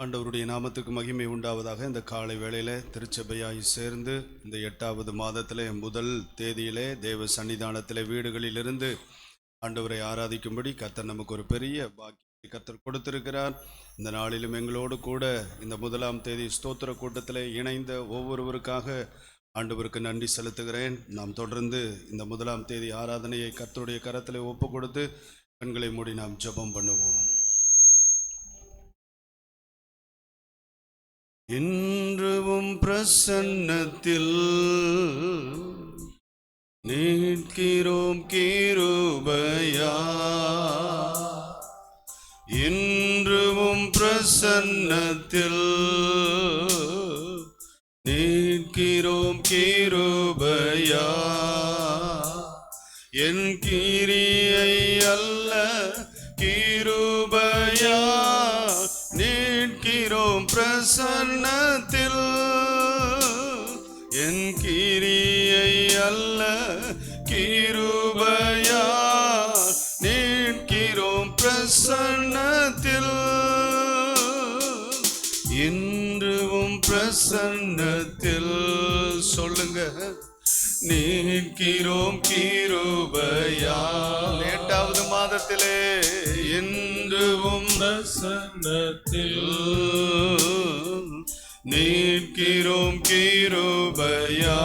ஆண்டவருடைய நாமத்துக்கு மகிமை உண்டாவதாக. இந்த காலை வேளையில் திருச்சபையாய் சேர்ந்து இந்த 8வது மாதத்திலே முதல் தேதியிலே தேவ சன்னிதானத்திலே வீடுகளிலிருந்து ஆண்டவரை ஆராதிக்கும்படி கர்த்தர் நமக்கு ஒரு பெரிய பாக்கியத்தை கர்த்தர் கொடுத்திருக்கிறார். இந்த நாளிலும் எங்களோடு கூட இந்த 1ஆம் தேதி ஸ்தோத்திர கூட்டத்தில் இணைந்த ஒவ்வொருவருக்காக ஆண்டவருக்கு நன்றி செலுத்துகிறேன். நாம் தொடர்ந்து இந்த 1ஆம் தேதி ஆராதனையை கர்த்தருடைய கரத்தில் ஒப்பு கொடுத்து கண்களை மூடி நாம் ஜெபம் பண்ணுவோம். இன்றும் பிரசன்னத்தில் நிற்கிறோம் கிருபையா, இன்றும் பிரசன்னத்தில் நிற்கிறோம் கிருபையா, என் கிரியை அல்ல கிருபையா, நிற்கிறோம் பிரசன்னத்தில், என் கிரியை அல்ல கிருபையா, நிற்கிறோம் பிரசன்னத்தில், இன்றும் பிரசன்னத்தில். சொல்லுங்க, நிற்கிறோம் கிருபையா. 8வது மாதத்திலே இன்றும் பிரசன்னத்தில் நிற்கிறோம் கிருபையா,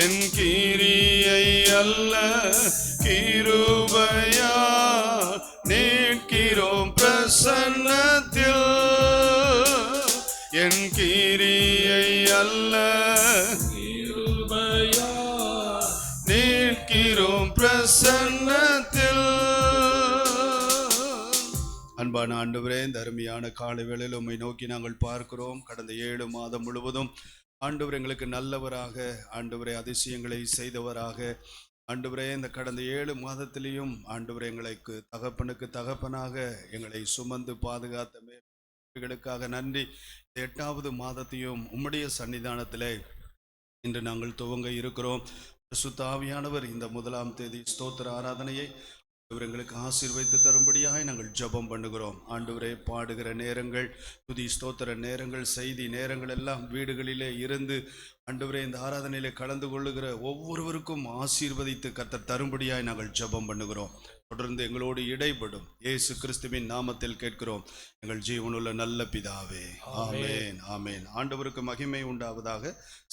என் கிரியை அல்ல கிருபையா, நிற்கிறோம் பிரசன்னத்தில், என் கிரியை அல்ல கிருபையா, நிற்கிறோம் பிரசன்னத்தில். அன்பான ஆண்டவரே, இந்த அருமையான காலை வேளையில் உம்மை நோக்கி நாங்கள் பார்க்கிறோம். கடந்த 7 மாதம் முழுவதும் ஆண்டவர் எங்களுக்கு நல்லவராக, ஆண்டவரே அதிசயங்களை செய்தவராக, ஆண்டவரே இந்த கடந்த 7 மாதத்திலையும் ஆண்டவரே எங்களுக்கு தகப்பனுக்கு தகப்பனாக எங்களை சுமந்து பாதுகாத்த மேலுக்காக நன்றி. 8வது மாதத்தையும் உம்முடைய சன்னிதானத்திலே இன்று நாங்கள் துவங்க இருக்கிறோம். பரிசுத்த ஆவியானவர் இந்த 1ஆம் தேதி ஸ்தோத்திர ஆராதனையை எங்களுக்கு ஆசீர்வதித்து தரும்படியாக நாங்கள் ஜெபம் பண்ணுகிறோம். ஆண்டவரே, பாடுகிற நேரங்கள், துதி ஸ்தோத்திர நேரங்கள், செய்தி நேரங்கள் எல்லாம் வீடுகளிலே இருந்து ஆண்டவரே இந்த ஆராதனையிலே கலந்து கொள்ளுகிற ஒவ்வொருவருக்கும் ஆசீர்வதித்து கர்த்தர் தரும்படியாய் நாங்கள் ஜெபம் பண்ணுகிறோம். தொடர்ந்து எங்களோடு இடைப்படும் இயேசு கிறிஸ்துவின் நாமத்தில் கேட்கிறோம் எங்கள் ஜீவனுள்ள நல்ல பிதாவே, ஆமேன், ஆமேன். ஆண்டவருக்கு மகிமை உண்டாவதாக.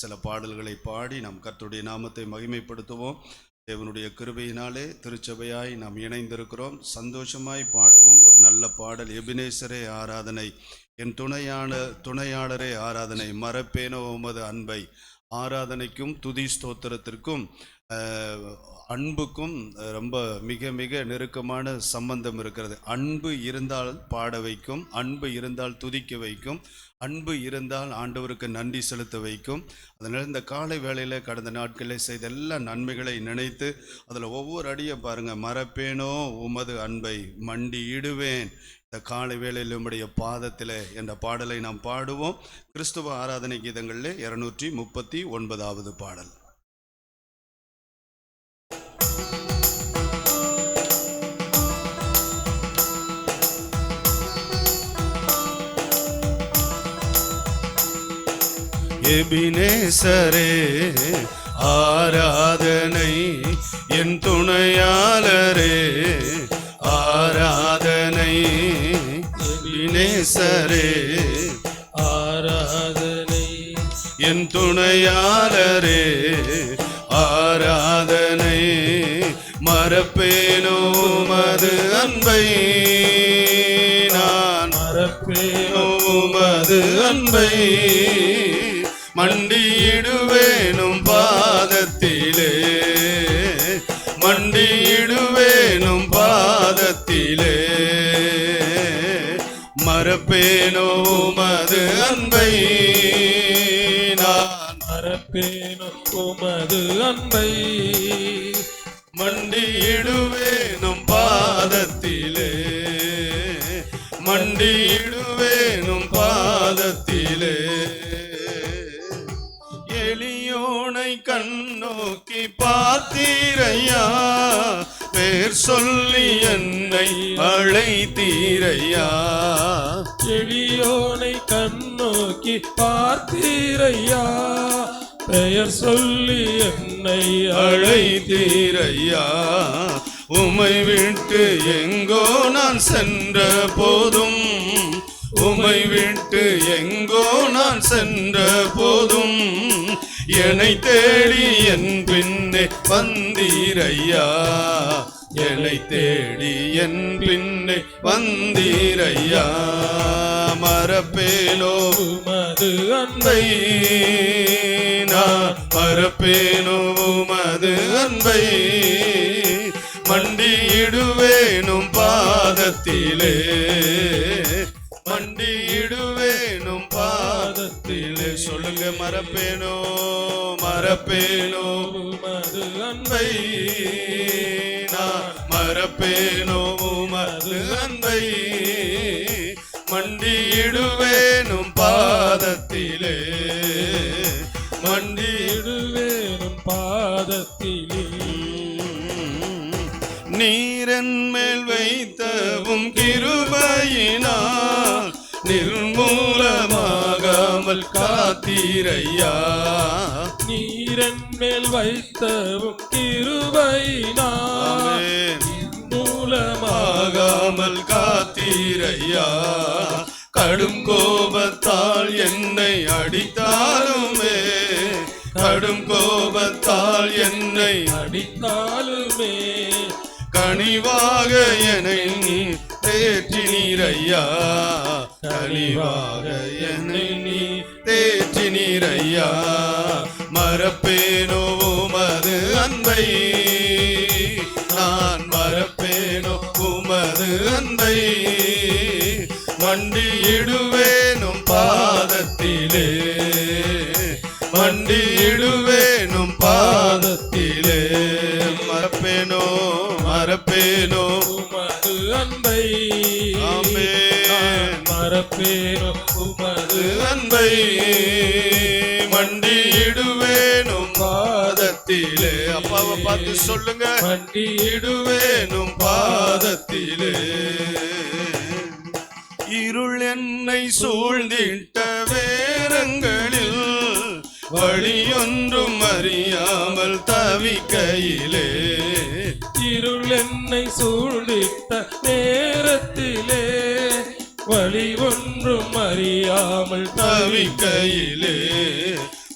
சில பாடல்களை பாடி நாம் கர்த்தருடைய நாமத்தை மகிமைப்படுத்துவோம். தேவனுடைய கிருபையினாலே திருச்சபையாய் நாம் இணைந்திருக்கிறோம். சந்தோஷமாய் பாடுவோம். ஒரு நல்ல பாடல், எபினேசரே ஆராதனை, என் துணையாளரே ஆராதனை, மறப்பேனோ உமது அன்பை. ஆராதனைக்கும் துதி ஸ்தோத்திரத்திற்கும் அன்புக்கும் ரொம்ப மிக மிக நெருக்கமான சம்பந்தம் இருக்கிறது. அன்பு இருந்தால் பாட வைக்கும், அன்பு இருந்தால் துதிக்க வைக்கும், அன்பு இருந்தால் ஆண்டவருக்கு நன்றி செலுத்த வைக்கும். அதனால் இந்த காலை வேளையில் கடந்த நாட்களில் செய்த எல்லா நன்மைகளை நினைத்து அதில் ஒவ்வொரு அடியை பாருங்கள். மறப்பேனோ உமது அன்பை, மண்டி இடுவேன் இந்த காலை வேளையில் உம்முடைய பாதத்தில் என்ற பாடலை நாம் பாடுவோம். கிறிஸ்துவ ஆராதனை கீதங்களில் 239வது பாடல். எபினேசரே ஆராதனை, என் துணையாளரே ஆராதனை, எபினேசரே ஆராதனை, என் துணையாளரே ஆராதனை, மறப்பேனோ உமது அன்பை, நான் மறப்பேனோ உமது அன்பை, மண்டியிடுவேனும் பாதத்திலே, மண்டியிடுவேனும் பாதத்திலே, மறப்பேனோ உமது அன்பை, நான் மறப்பேனோ உமது அன்பை, மண்டியிடுவேனும் பாதத்திலே, மண்டியிடுவேனும் பாதத்திலே. எளியோனை கண்ணோக்கி பார்த்தீரையா, பேர் சொல்லி என்னை அழைத்தீரையா. எளியோனை கண்ணோக்கி பார்த்தீரையா. பெயர் சொல்லி என்னை அழைத்தீரையா. உமை விட்டு எங்கோ நான் சென்ற போதும், உமை விட்டு எங்கோ நான் சென்ற போதும், என்னை தேடி என் பின்னே வந்தீரையா. என்னை தேடி என் பின்னே வந்தீரையா. மறப்பேனோ உமது அன்பை நான், மறப்பேனோ உமது அன்பை. மண்டியிடுவேனும் பாதத்திலே, மண்டியிடுவேனும் பாதத்திலே. சொல்லுங்க, மறப்பேனோ மறப்பேனோ உமது அன்பை நான், மறப்பேனோ உமது அன்பை. மண்டியிடுவேனும் பாதத்திலே, மண்டியிடுவேனும் பாதத்திலே. நீரென் மேல் வைத்தவும் கிருபையினால் நிர்மூலமாகாமல் காத்தீரையா. நீரென் மேல் வைத்தவும் கிருபையினால் நிர்மூலமாகாமல் காத்தீரையா. கடும் கோபத்தால் என்னை அடித்தாலுமே, கடும் கோபத்தால் என்னை அடித்தாலுமே, கனிவாக என்னை நீ தேற்றினீரையா. கனிவாக என்னை நீ தேற்றினீரையா. மறப்பேனோ உமது அன்பை நான், மறப்பேனோ உமது அன்பை. மண்டியிடுவேனும் பாதத்திலே, மண்டியிடுவேனும் பாதத்திலே. மறப்பேனோ மறப்பேனோ உமது அன்பை. ஆமென். மறப்பேனோ உமது அன்பை. மண்டியிடுவேனும் பாதத்திலே. அப்பாவை பார்த்து சொல்லுங்க, மண்டியிடுவேனும் பாதத்திலே. இருள் என்னை சூழ்ந்திட்ட வேரங்களில் வழியொன்றும் அறியாமல் தவிக்கையிலே, இருள் என்னை சூழ்ந்திட்ட நேரத்திலே வழி ஒன்றும் அறியாமல் தவிக்கையிலே,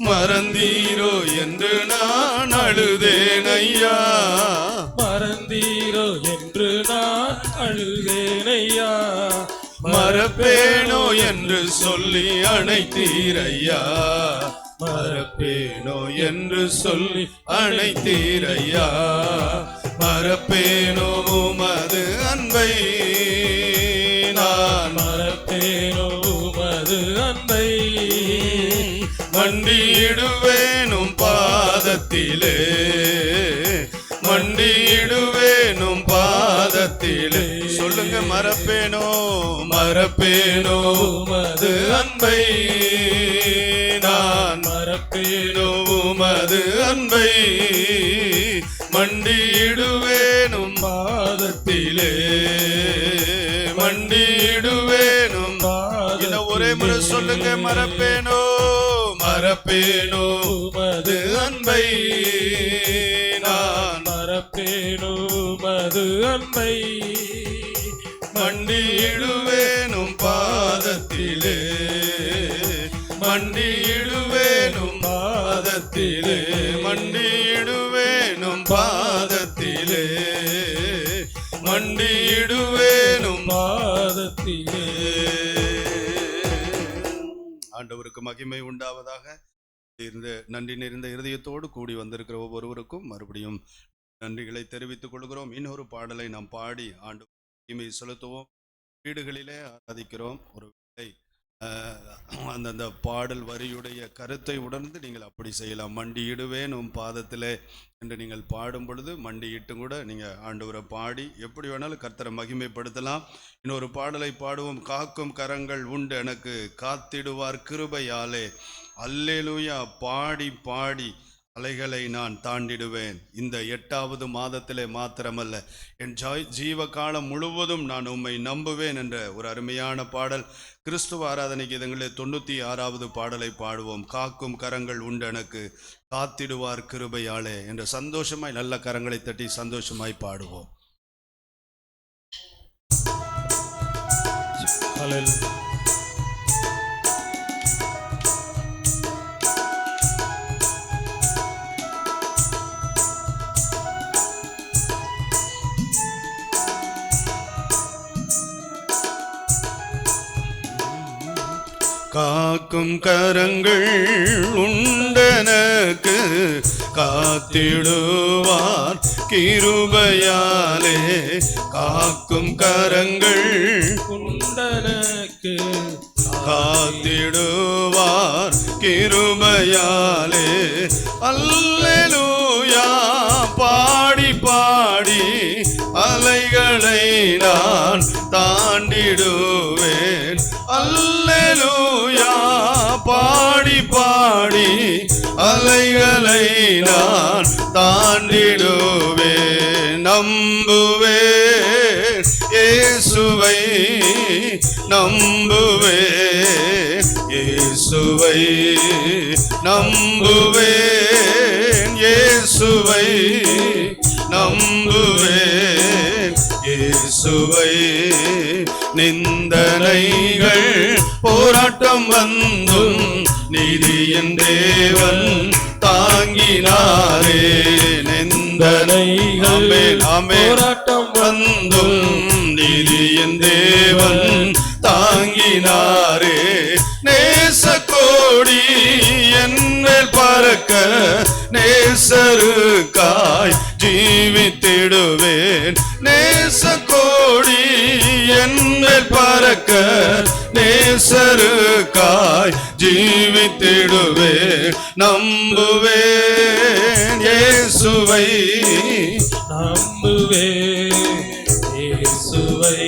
மறந்தீரோ என்று நான் அழுதேன் ஐயா. மறந்தீரோ என்று நான் அழுதேன் ஐயா. மறப்பேனோ என்று சொல்லி அணைத்தீரையா. மறப்பேனோ என்று சொல்லி அணைத்தீரையா. மறப்பேனோ உமது அன்பை நான், மறப்பேனோ உமது அன்பை. மண்டியிடுவேனும் பாதத்திலே, மண்டியிடுவேனும் பாதத்திலே. சொல்லுங்க, மறப்பேனோ மறப்பேனோ உமது அன்பை நான், மறப்பேனோ உமது அன்பை. மண்டியிடுவேனும் பாதத்திலே, மண்டியிடுவேனும் பாதத்திலே. ஒரே முறை சொல்லுங்க, மறப்பேனோ மறப்பேனோ உமது அன்பை நான், மறப்பேனோ உமது அன்பை. மண்டியிடுவேனும் பாதத்திலே, மண்டியிடுவேனும் பாதத்திலே, மண்டியிடுவேனும் பாதத்திலே, மண்டியிடுவேனும் பாதத்திலே. ஆண்டவருக்கு மகிமை உண்டாவதாக. நன்றி நிறைந்த இருதயத்தோடு கூடி வந்திருக்கிற ஒவ்வொருவருக்கும் மறுபடியும் நன்றிகளை தெரிவித்துக் கொள்கிறோம். இன்னொரு பாடலை நாம் பாடி ஆண்டு மகிமை செலுத்துவோம். வீடுகளிலே ஆராதிக்கிறோம். ஒரு வேளை அந்தந்த பாடல் வரியுடைய கருத்தை உணர்ந்து நீங்கள் அப்படி செய்யலாம். மண்டியிடுவேன் உம் பாதத்திலே என்று நீங்கள் பாடும் பொழுது மண்டியிட்டு கூட நீங்கள் ஆண்டவரை பாடி எப்படி வேணாலும் கர்த்தரை மகிமைப்படுத்தலாம். இன்னொரு பாடலை பாடுவோம். காக்கும் கரங்கள் உண்டு எனக்கு, காத்திடுவார் கிருபையாலே. அல்லேலூயா பாடி பாடி அலைகளை நான் தாண்டிடுவேன். இந்த 8வது மாதத்திலே மாத்திரமல்ல, என் ஜீவ காலம் முழுவதும் நான் உம்மை நம்புவேன் என்ற ஒரு அருமையான பாடல். கிறிஸ்துவ ஆராதனை கீதங்களே 96வது பாடலை பாடுவோம். காக்கும் கரங்கள் உண்டு எனக்கு, காத்திடுவார் கிருபையாலே என்ற சந்தோஷமாய் நல்ல கரங்களை தட்டி சந்தோஷமாய் பாடுவோம். காக்கும் கரங்கள் உண்டனக்கு, காத்திடுவார் கிருபையாலே. காக்கும் கரங்கள் உண்டனக்கு, காத்திடுவார் கிருபையாலே. அல்லேலூயா பாடி பாடி அலைகளை நான் தாண்டிடுவேன். அல்லேலூயா பாடி பாடி அலைகளை நான் தாண்டிடுவேன். நம்புவேன் இயேசுவை, நம்புவேன் இயேசுவை, நம்புவேன் இயேசுவை, நம்புவேன் இயேசுவை. நிந்தனைகள் போராட்டம் வந்தும் நீதியின் தேவன் தாங்கினாரே. நிந்தனைகள் போராட்டம் வந்தும் நீதியின் தேவன் தாங்கினாரே. நேசக்கோடி என்னில் பறக்க, நேசருக்காய் ஜீவித்திடுவேன். நேசக்கோடி என்னில் பறக்க, நேசருக்காய் ஜீவித்திடுவேன். நம்புவேன் இயேசுவை, நம்புவேன் இயேசுவை,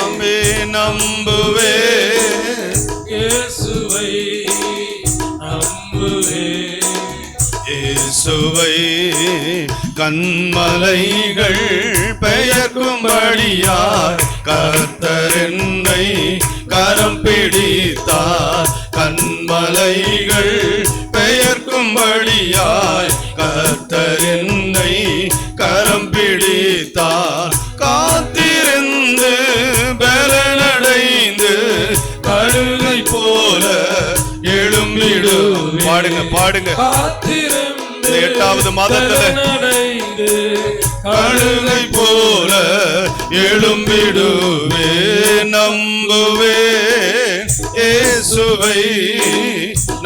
ஆமே நம்புவேன் இயேசுவை, நம்புவேன் இயேசுவை. கண்மலைகள் பெயர்க்கும்படியார் கர்த்தர் என்னை கரம் பிடித்தார். கண்மலைகள் பெயர்க்கும்படியாய் கர்த்தர் என்னை கரம் பிடித்தார். காத்திருந்து பலனடைந்து கழுகை போல எழும்பிடுவேன். பாடுங்க பாடுங்க. காத்திருந்து 8வது மாதத்துல கழுகை போல எழும்பிடுவேன். நம்புவேன் இயேசுவை,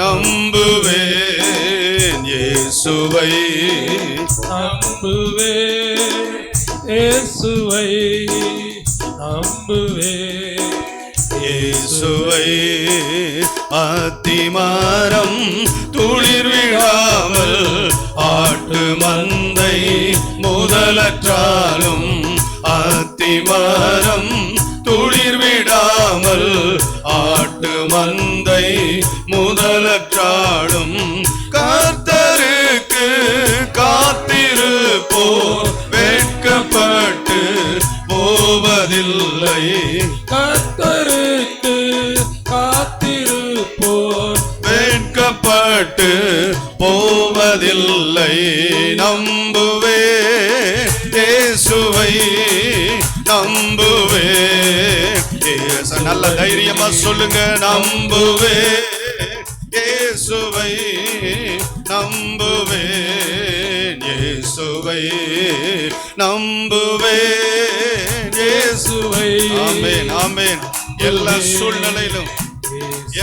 நம்புவேன் இயேசுவை, நம்புவேன் இயேசுவை, நம்புவேன் இயேசுவை. அத்திமரம் துளிர் விழாமல் ஆட்டு மந்தை முதலற்றாலும், அத்திமரம் துளிர் விடாமல் ஆட்டு மந்தை முதலற்றாலும், கர்த்தருக்கு காத்திருப்போர் வெட்கப்பட்டு போவதில்லை. கர்த்தருக்கு காத்திருப்போர் வெட்கப்பட்டு போவதில்லை. நம்புவேன் இயேசுவை, நம்புவேன். நல்ல தைரியமா சொல்லுங்க. நம்புவேன் இயேசுவை, நம்புவேன் இயேசுவை, நம்புவேன் இயேசுவை. ஆமென் ஆமென். எல்லா சூழ்நிலையிலும்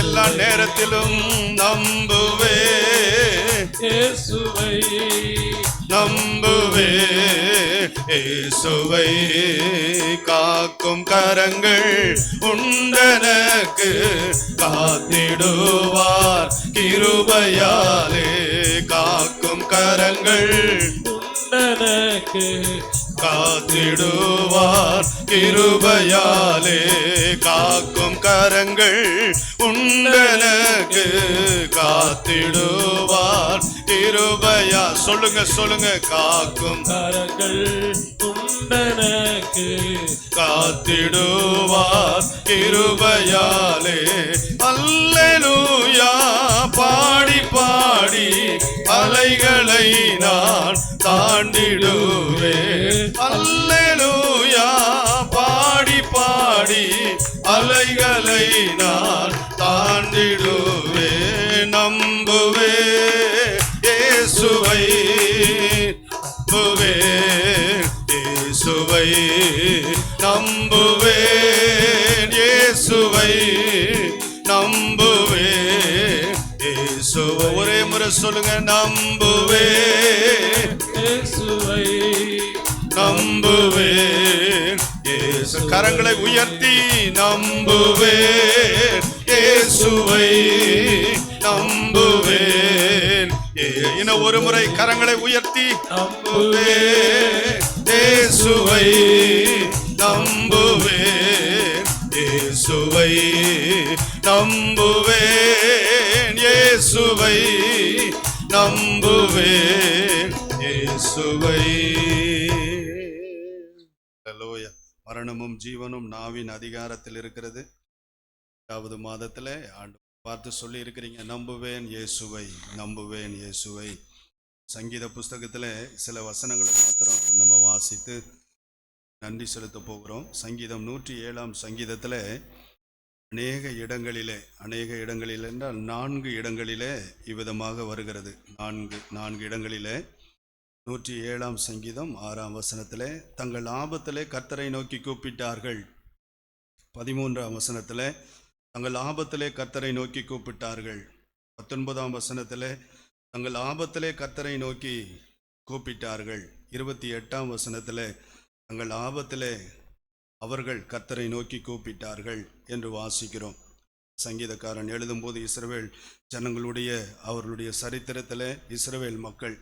எல்லா நேரத்திலும் நம்புவேன் இயேசுவை, நம்புவேன் இயேசுவை. காக்கும் கரங்கள் உண்டனக்கு, காத்திடுவார் கிருபையாலே. காக்கும் கரங்கள் உண்டனக்கு, காத்திடுவார் கிருபையாலே. காக்கும் கரங்கள் உண்டனக்கு, காத்திடுவார் கிருபையா சொல்லுங்க சொல்லுங்க காக்கும் கரங்கள் உண்டனக்கு காத்திடுவார் கிருபையாலே அல்லேலூயா பாடி பாடி அலைகளை நான் தாண்டிடுவேன் அல்லேலூயா பாடி பாடி அலைகளை நான் தாண்டிடுவேன் நம்புவேன் இயேசுவை நம்புவேன் இயேசுவை நம்புவேன் இயேசுவை நம்புவேன் இயேசுவை ஒரே முறை சொல்லுங்க நம்புவேன் இயேசுவை நம்புவேன் இயேசு கரங்களை உயர்த்தி நம்புவேன் இயேசுவை நம்புவேன் இன்னும் ஒரு முறை கரங்களை உயர்த்தி நம்புவேன் இயேசுவை நம்புவேன் இயேசுவை நம்புவேன் இயேசுவை நம்புவேன் இயேசுவை. ஹல்லேலூயா. மரணமும் ஜீவனும் நாவின் அதிகாரத்தில் இருக்கிறது. 8வது மாதத்துல ஆண்டு பார்த்து சொல்லி இருக்கிறீங்க நம்புவேன் இயேசுவை நம்புவேன் இயேசுவை. சங்கீத புஸ்தகத்துல சில வசனங்களை மாத்திரம் நம்ம வாசித்து நன்றி செலுத்த போகிறோம். சங்கீதம் 107ஆம் சங்கீதத்துல அநேக இடங்களிலே என்றால் 4 இடங்களிலே இவ்விதமாக வருகிறது. 4 இடங்களிலே 107ஆம் சங்கீதம் 6ஆம் வசனத்திலே தங்கள் ஆபத்திலே கர்த்தரை நோக்கி கூப்பிட்டார்கள். 13ஆம் வசனத்திலே தங்கள் ஆபத்திலே கர்த்தரை நோக்கி கூப்பிட்டார்கள். 19ஆம் வசனத்திலே தங்கள் ஆபத்திலே கர்த்தரை நோக்கி கூப்பிட்டார்கள். 28ஆம் வசனத்திலே தங்கள் ஆபத்திலே அவர்கள் கர்த்தரை நோக்கி கூப்பிட்டார்கள் என்று வாசிக்கிறோம். சங்கீதக்காரன் எழுதும்போது இஸ்ரவேல் ஜனங்களுடைய அவர்களுடைய சரித்திரத்திலே இஸ்ரவேல் மக்கள்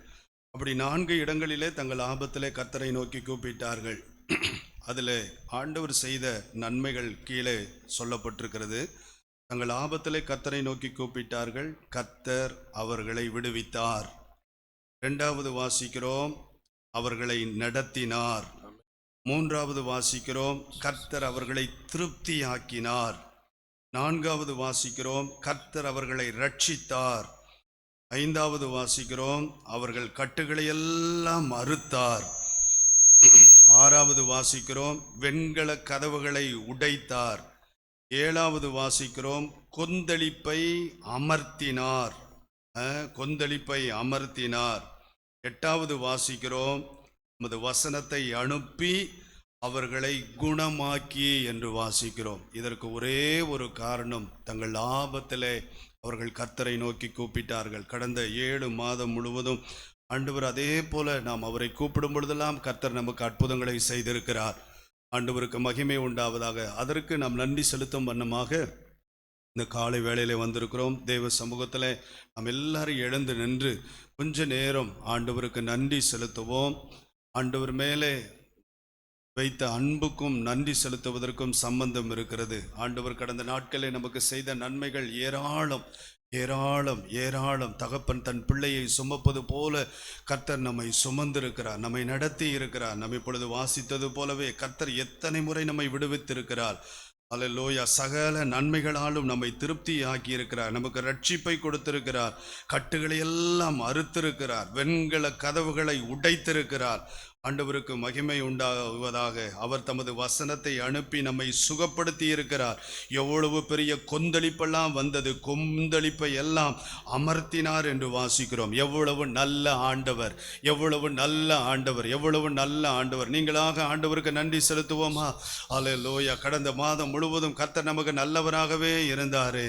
அப்படி 4 இடங்களிலே தங்கள் ஆபத்திலே கர்த்தரை நோக்கி கூப்பிட்டார்கள். அதில் ஆண்டவர் செய்த நன்மைகள் கீழே சொல்லப்பட்டிருக்கிறது. தங்கள் ஆபத்திலே கர்த்தரை நோக்கி கூப்பிட்டார்கள், கர்த்தர் அவர்களை விடுவித்தார். 2வது வாசிக்கிறோம் அவர்களை நடத்தினார். 3வது வாசிக்கிறோம் கர்த்தர் அவர்களை திருப்தியாக்கினார். 4வது வாசிக்கிறோம் கர்த்தர் அவர்களை ரட்சித்தார். 5வது வாசிக்கிறோம் அவர்கள் கட்டுகளை எல்லாம் அறுத்தார். 6வது வாசிக்கிறோம் வெண்கல கதவுகளை உடைத்தார். 7வது வாசிக்கிறோம் கொந்தளிப்பை அமர்த்தினார். கொந்தளிப்பை அமர்த்தினார். 8வது வாசிக்கிறோம் நமது வசனத்தை அனுப்பி அவர்களை குணமாக்கி என்று வாசிக்கிறோம். இதற்கு ஒரே ஒரு காரணம், தங்கள் ஆபத்திலே அவர்கள் கர்த்தரை நோக்கி கூப்பிட்டார்கள். கடந்த 7 மாதம் முழுவதும் ஆண்டவர் அதே போல நாம் அவரை கூப்பிடும் பொழுதெல்லாம் கர்த்தர் நமக்கு அற்புதங்களை செய்திருக்கிறார். ஆண்டவருக்கு மகிமை உண்டாவதாக. அதற்கு நாம் நன்றி செலுத்தும் வண்ணமாக இந்த காலை வேளையிலே வந்திருக்கிறோம். தேவ சமூகத்தில் நாம் எல்லாரும் எழுந்து நின்று கொஞ்ச நேரம் ஆண்டவருக்கு நன்றி செலுத்துவோம். ஆண்டவர் மேலே வைத்த அன்புக்கும் நன்றி செலுத்துவதற்கும் சம்பந்தம் இருக்கிறது. ஆண்டவர் கடந்த நாட்களில் நமக்கு செய்த நன்மைகள் ஏராளம் ஏராளம் ஏராளம். தகப்பன் தன் பிள்ளையை சுமப்பது போல கர்த்தர் நம்மை சுமந்திருக்கிறார், நம்மை நடத்தி இருக்கிறார். நம்ம இப்பொழுது வாசித்தது போலவே கர்த்தர் எத்தனை முறை நம்மை விடுவித்திருக்கிறார். அல்லேலூயா. சகல நன்மைகளாலும் நம்மை திருப்தி ஆக்கி இருக்கிறார். நமக்கு ரட்சிப்பை கொடுத்திருக்கிறார். கட்டுகளை எல்லாம் அறுத்திருக்கிறார். வெண்கல கதவுகளை உடைத்திருக்கிறார். ஆண்டவருக்கு மகிமை உண்டாகுவதாக. அவர் தமது வசனத்தை அனுப்பி நம்மை சுகப்படுத்தி இருக்கிறார். எவ்வளவு பெரிய கொந்தளிப்பெல்லாம் வந்தது, கொந்தளிப்பை எல்லாம் அமர்த்தினார் என்று வாசிக்கிறோம். எவ்வளவு நல்ல ஆண்டவர், எவ்வளவு நல்ல ஆண்டவர், எவ்வளவு நல்ல ஆண்டவர். நீங்களாக ஆண்டவருக்கு நன்றி செலுத்துவோமா? அல்லேலூயா. கடந்த மாதம் முழுவதும் கர்த்தர் நமக்கு நல்லவராகவே இருந்தார்.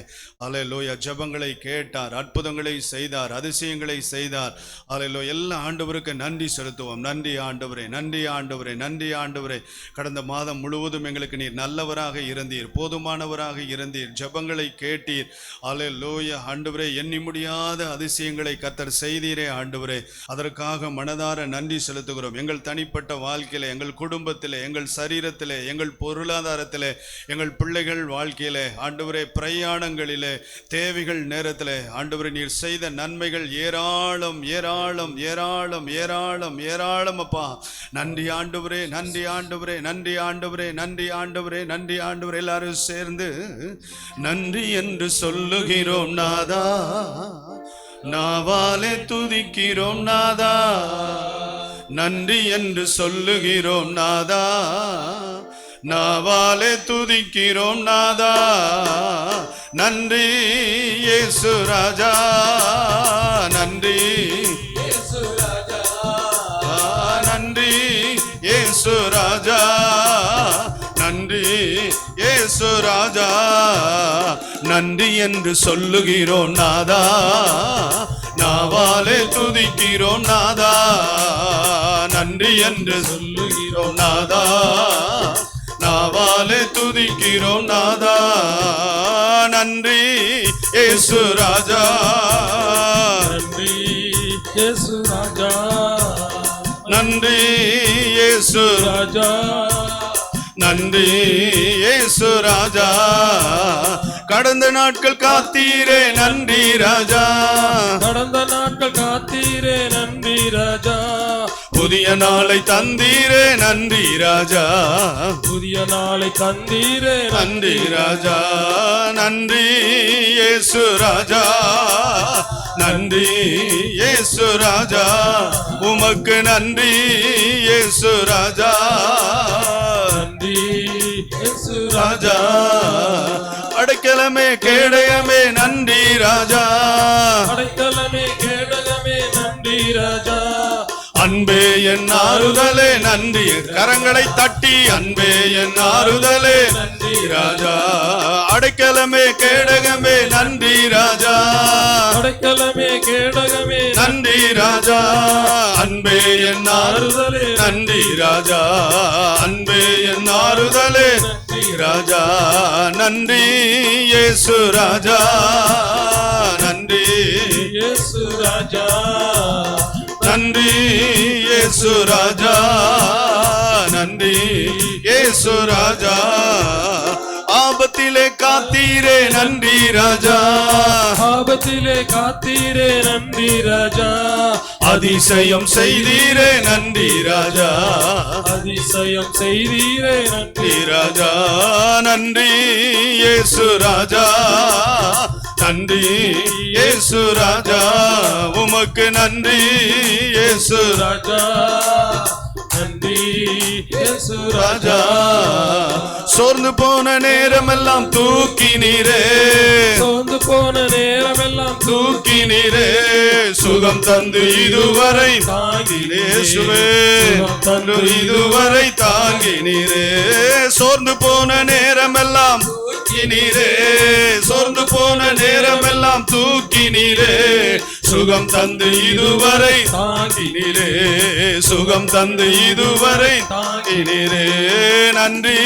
அல்லேலூயா. ஜெபங்களை கேட்டார், அற்புதங்களை செய்தார், அதிசயங்களை செய்தார். அல்லேலூயா. எல்லா ஆண்டவருக்கு நன்றி செலுத்துவோம். நன்றி ஆண்டவர். ஆண்டவரே, நன்றி ஆண்டவரே, நன்றி ஆண்டவரே. கடந்த மாதம் முழுவதும் எங்களுக்கு நீர் நல்லவராக இருந்தீர், போதுமானவராக இருந்தீர், ஜெபங்களை கேட்டீர். அல்லேலூயா ஆண்டவரே, எண்ணி முடியாத அதிசயங்களை கர்த்தர் செய்தீரே ஆண்டவரே. அதற்காக மனதார நன்றி செலுத்துகிறோம். எங்கள் தனிப்பட்ட வாழ்க்கையிலே, எங்கள் குடும்பத்திலே, எங்கள் சரீரத்திலே, எங்கள் பொருளாதாரத்திலே, எங்கள் பிள்ளைகள் வாழ்க்கையிலே ஆண்டவரே, பிரயாணங்களிலே, தேவைகள் நேரத்திலே ஆண்டவரே, நீர் செய்த நன்மைகள் ஏராளம் ஏராளம் ஏராளம் ஏராளம் ஏராளம் அப்பா. நன்றி ஆண்டவரே, நன்றி ஆண்டவரே, நன்றி ஆண்டவரே, நன்றி ஆண்டவரே, நன்றி ஆண்டவரே. எல்லாரும் சேர்ந்து நன்றி என்று சொல்லுகிறோம் நாதா, நாவாலே துதிக்கிறோம் நாதா. நன்றி என்று சொல்லுகிறோம் நாதா, நாவாலே துதிக்கிறோம் நாதா. நன்றி இயேசு ராஜா, நன்றி இயேசு ராஜா, நன்றி இயேசு ராஜா, நன்றி இயேசு ராஜா. நன்றி என்று சொல்லுகிறோம் நாதா, நாவாலே துதிக்கிறோம் நாதா. நன்றி என்று சொல்லுகிறோம் நாதா, நாவாலே துதிக்கிறோம் நாதா. நன்றி இயேசு ராஜா, நன்றி இயேசு ராஜா, நன்றி இயேசு ராஜா, நன்றி இயேசு ராஜா. கடந்த நாட்கள் காத்தீரே நன்றி ராஜா, கடந்த நாட்கள் காத்தீரே நன்றி ராஜா. புதிய நாளை தந்தீரே நன்றி ராஜா, புதிய நாளை தந்தீரே நன்றி ராஜா. நன்றி இயேசு ராஜா, நன்றி இயேசு ராஜா. உமக்கு நன்றி இயேசு ராஜா, நன்றி இயேசு ராஜா. அடைக்கலமே கேடயமே நன்றி ராஜா, அடைக்கலமே கேடகமே நன்றி ராஜா. அன்பே என் ஆறுதலே நன்றி. கரங்களை தட்டி அன்பே என் ஆறுதலே நன்றி ராஜா. அடைக்கலமே கேடகமே நன்றி ராஜா, அடைக்கலமே கேடகமே நன்றி ராஜா. அன்பே என் ஆறுதலே நன்றி ராஜா, அன்பே என் ஆறுதலே நன்றி ராஜா. நன்றி இயேசு ராஜா, நன்றி இயேசு ராஜா, நன்றி இயேசு ராஜா, நன்றி இயேசு ராஜா. ஆபத்திலே காத்தீரே நன்றி ராஜா, ஆபத்திலே காத்தீரே நன்றி ராஜா. அதிசயம் செய்தீரே நன்றி ராஜா, அதிசயம் செய்தீரே நன்றி ராஜா. நன்றி இயேசு ராஜா, நன்றி இயேசு ராஜா. உமக்கு நன்றி இயேசு ராஜா, நன்றி இயேசு ராஜா. சோர்ந்து போன நேரமெல்லாம் தூக்கினீரே, சோர்ந்து போன நேரமெல்லாம் தூக்கினீரே. சுகம் தந்து இதுவரை தாங்கினேசுவே, தந்து இதுவரை தாங்கினீரே. சோர்ந்து போன நேரமெல்லாம் தூக்கினீரே, சோர்ந்து போன நேரமெல்லாம் தூக்கினீரே. சுகம் தந்து இதுவரை தாங்கினீரே, சுகம் தந்து இதுவரை தாங்கினீரே. நன்றி